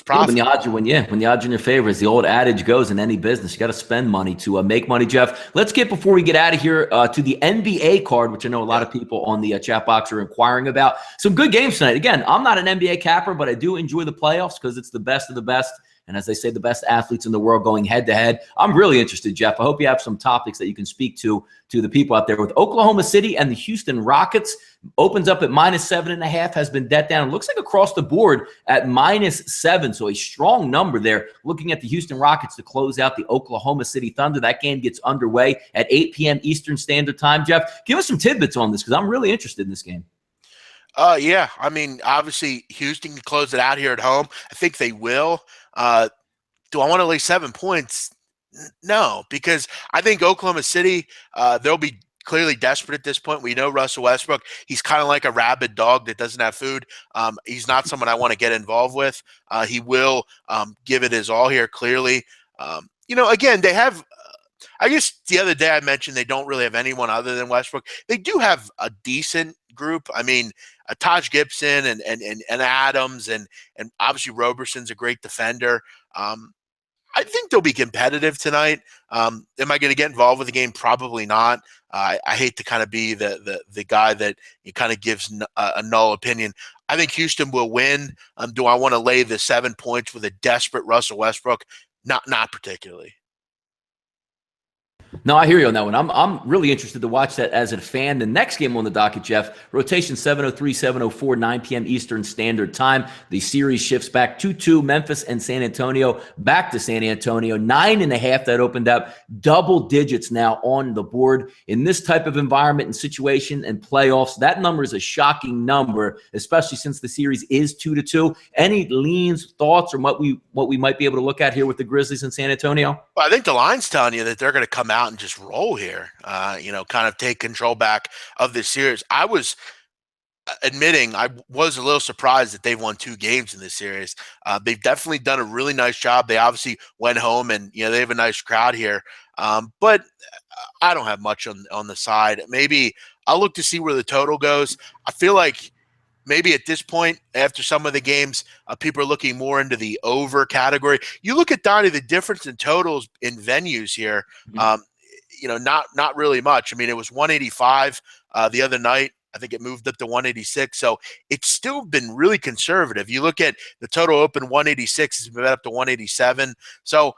Speaker 2: profitable.
Speaker 1: Yeah, when the odds are in your favor, as the old adage goes in any business, you got to spend money to make money. Jeff, let's get, before we get out of here, to the NBA card, which I know a lot of people on the chat box are inquiring about. Some good games tonight. Again, I'm not an NBA capper, but I do enjoy the playoffs because it's the best of the best. And as they say, the best athletes in the world going head-to-head. I'm really interested, Jeff. I hope you have some topics that you can speak to the people out there. With Oklahoma City and the Houston Rockets, opens up at -7.5, has been bet down. It looks like across the board at -7, so a strong number there. Looking at the Houston Rockets to close out the Oklahoma City Thunder. That game gets underway at 8 p.m. Eastern Standard Time. Jeff, give us some tidbits on this because I'm really interested in this game.
Speaker 2: Yeah, I mean, obviously Houston can close it out here at home. I think they will. Do I want to lay 7 points? No, because I think Oklahoma City, they'll be clearly desperate at this point. We know Russell Westbrook. He's kind of like a rabid dog that doesn't have food. He's not someone I want to get involved with. He will give it his all here, clearly. Again, they have I guess the other day I mentioned they don't really have anyone other than Westbrook. They do have a decent group. I mean, Taj Gibson and Adams and obviously Roberson's a great defender. I think they'll be competitive tonight. Am I going to get involved with the game? Probably not. I hate to kind of be the guy that he kind of gives a null opinion. I think Houston will win. Do I want to lay the 7 points with a desperate Russell Westbrook? Not particularly.
Speaker 1: No, I hear you on that one. I'm really interested to watch that as a fan. The next game on the docket, Jeff, rotation 7:03, 7:04, 9 p.m. Eastern Standard Time. The series shifts back 2-2, Memphis and San Antonio, back to San Antonio. 9.5 that opened up, double digits now on the board. In this type of environment and situation and playoffs, that number is a shocking number, especially since the series is 2-2. Any leans, thoughts, or what we might be able to look at here with the Grizzlies in San Antonio?
Speaker 2: Well, I think the line's telling you that they're going to come out and just roll here, kind of take control back of this series. I was admitting I was a little surprised that they've won 2 games in this series. They've definitely done a really nice job. They obviously went home and, they have a nice crowd here. But I don't have much on the side. Maybe I'll look to see where the total goes. I feel like maybe at this point, after some of the games, people are looking more into the over category. You look at, Donnie, the difference in totals in venues here. Not really much. I mean, it was 185 the other night. I think it moved up to 186. So it's still been really conservative. You look at the total open 186, it's been up to 187. So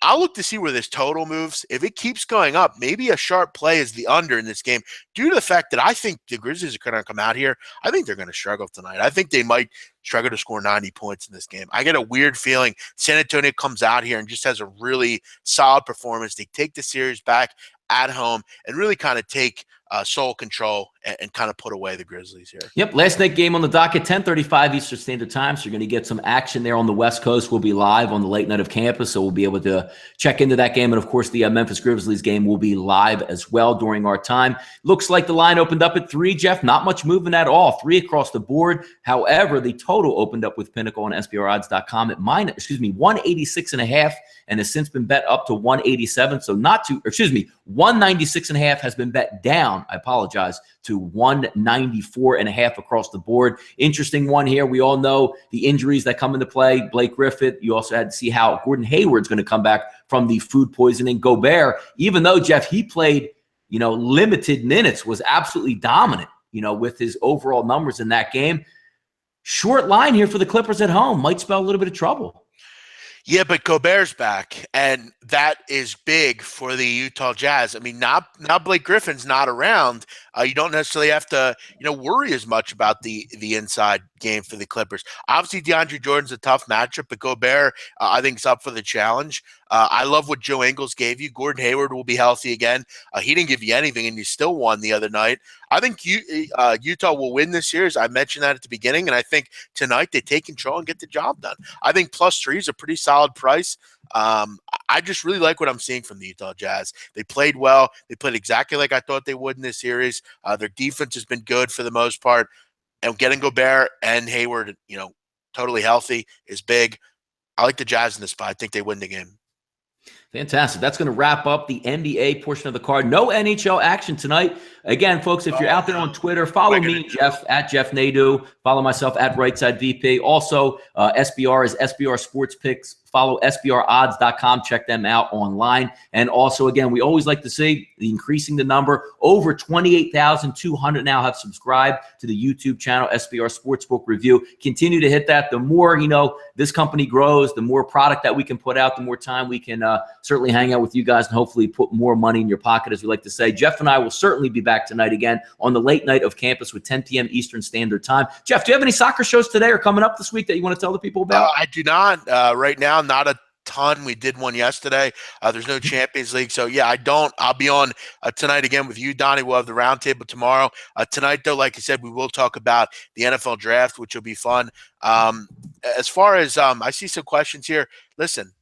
Speaker 2: I'll look to see where this total moves. If it keeps going up, maybe a sharp play is the under in this game due to the fact that I think the Grizzlies are going to come out here. I think they're going to struggle tonight. I think they might struggle to score 90 points in this game. I get a weird feeling San Antonio comes out here and just has a really solid performance. They take the series back at home and really kind of take sole control and kind of put away the Grizzlies here.
Speaker 1: Yep, last night game on the docket, 10:35 Eastern Standard Time, so you're going to get some action there on the West Coast. We'll be live on the late night of campus, so we'll be able to check into that game. And, of course, the Memphis Grizzlies game will be live as well during our time. Looks like the line opened up at 3, Jeff. Not much movement at all, 3 across the board. However, the total opened up with Pinnacle on SBRodds.com at 186.5 and has since been bet up to 187. So 196.5 has been bet down. I apologize, to 194.5 across the board. Interesting one here. We all know the injuries that come into play. Blake Griffin. You also had to see how Gordon Hayward's going to come back from the food poisoning. Gobert, even though, Jeff, he played, limited minutes, was absolutely dominant, with his overall numbers in that game. Short line here for the Clippers at home. Might spell a little bit of trouble.
Speaker 2: Yeah, but Gobert's back, and that is big for the Utah Jazz. I mean, now Blake Griffin's not around. You don't necessarily have to, worry as much about the inside game for the Clippers. Obviously, DeAndre Jordan's a tough matchup, but Gobert, I think, is up for the challenge. I love what Joe Ingles gave you. Gordon Hayward will be healthy again. He didn't give you anything, and you still won the other night. I think Utah will win this series. I mentioned that at the beginning, and I think tonight they take control and get the job done. I think +3 is a pretty solid price. I just really like what I'm seeing from the Utah Jazz. They played well. They played exactly like I thought they would in this series. Their defense has been good for the most part. And getting Gobert and Hayward, totally healthy is big. I like the Jazz in this spot. I think they win the game.
Speaker 1: Fantastic. That's going to wrap up the NBA portion of the card. No NHL action tonight. Again, folks, if you're out there on Twitter, follow me, Jeff, at Jeff Nadeau. Follow myself at Rightside VP. Also, SBR is SBR Sports Picks. Follow SBRodds.com. Check them out online. And also, again, we always like to see increasing the number. Over 28,200 now have subscribed to the YouTube channel, SBR Sportsbook Review. Continue to hit that. The more, this company grows, the more product that we can put out, the more time we can certainly hang out with you guys and hopefully put more money in your pocket, as we like to say. Jeff and I will certainly be back tonight again on the late night of campus with 10 p.m. Eastern Standard Time. Jeff, do you have any soccer shows today or coming up this week that you want to tell the people about?
Speaker 2: I do not. Right now, not a ton. We did one yesterday. There's no Champions League. So, yeah, I don't. I'll be on tonight again with you, Donnie. We'll have the roundtable tomorrow. Tonight, though, like I said, we will talk about the NFL draft, which will be fun. As far as I see some questions here. Listen,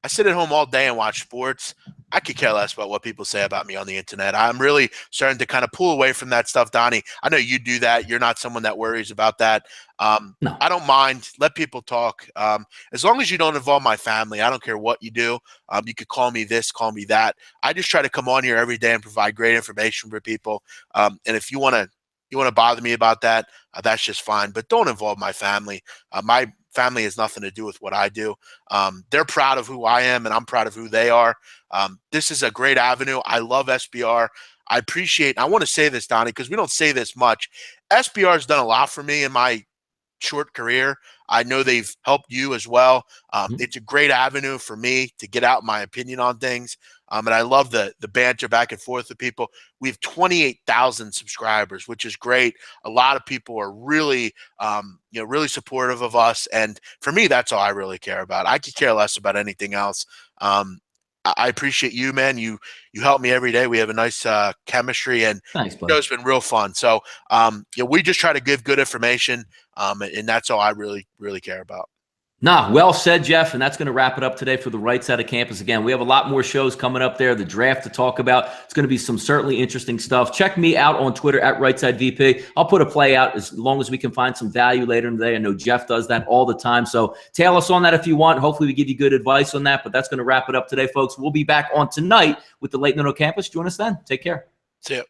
Speaker 2: I sit at home all day and watch sports. I could care less about what people say about me on the internet. I'm really starting to kind of pull away from that stuff, Donnie. I know you do that. You're not someone that worries about that. No. I don't mind. Let people talk. As long as you don't involve my family, I don't care what you do. You could call me this, call me that. I just try to come on here every day and provide great information for people. And if you want to bother me about that, that's just fine. But don't involve my family. My family has nothing to do with what I do. They're proud of who I am, and I'm proud of who they are. This is a great avenue. I love SBR. I appreciate – I want to say this, Donnie, because we don't say this much. SBR has done a lot for me in my short career. I know they've helped you as well. It's a great avenue for me to get out my opinion on things. And I love the banter back and forth with people. We have 28,000 subscribers, which is great. A lot of people are really, really supportive of us. And for me, that's all I really care about. I could care less about anything else. I appreciate you, man. You help me every day. We have a nice chemistry, and
Speaker 1: Thanks, buddy.
Speaker 2: it's been real fun. So, we just try to give good information, and that's all I really, really care about.
Speaker 1: Nah, well said, Jeff. And that's going to wrap it up today for the right side of campus. Again, we have a lot more shows coming up there, the draft to talk about. It's going to be some certainly interesting stuff. Check me out on Twitter at RightSideVP. I'll put a play out as long as we can find some value later in the day. I know Jeff does that all the time. So tail us on that if you want. Hopefully we give you good advice on that. But that's going to wrap it up today, folks. We'll be back on tonight with the Late Night on Campus. Join us then. Take care.
Speaker 2: See ya.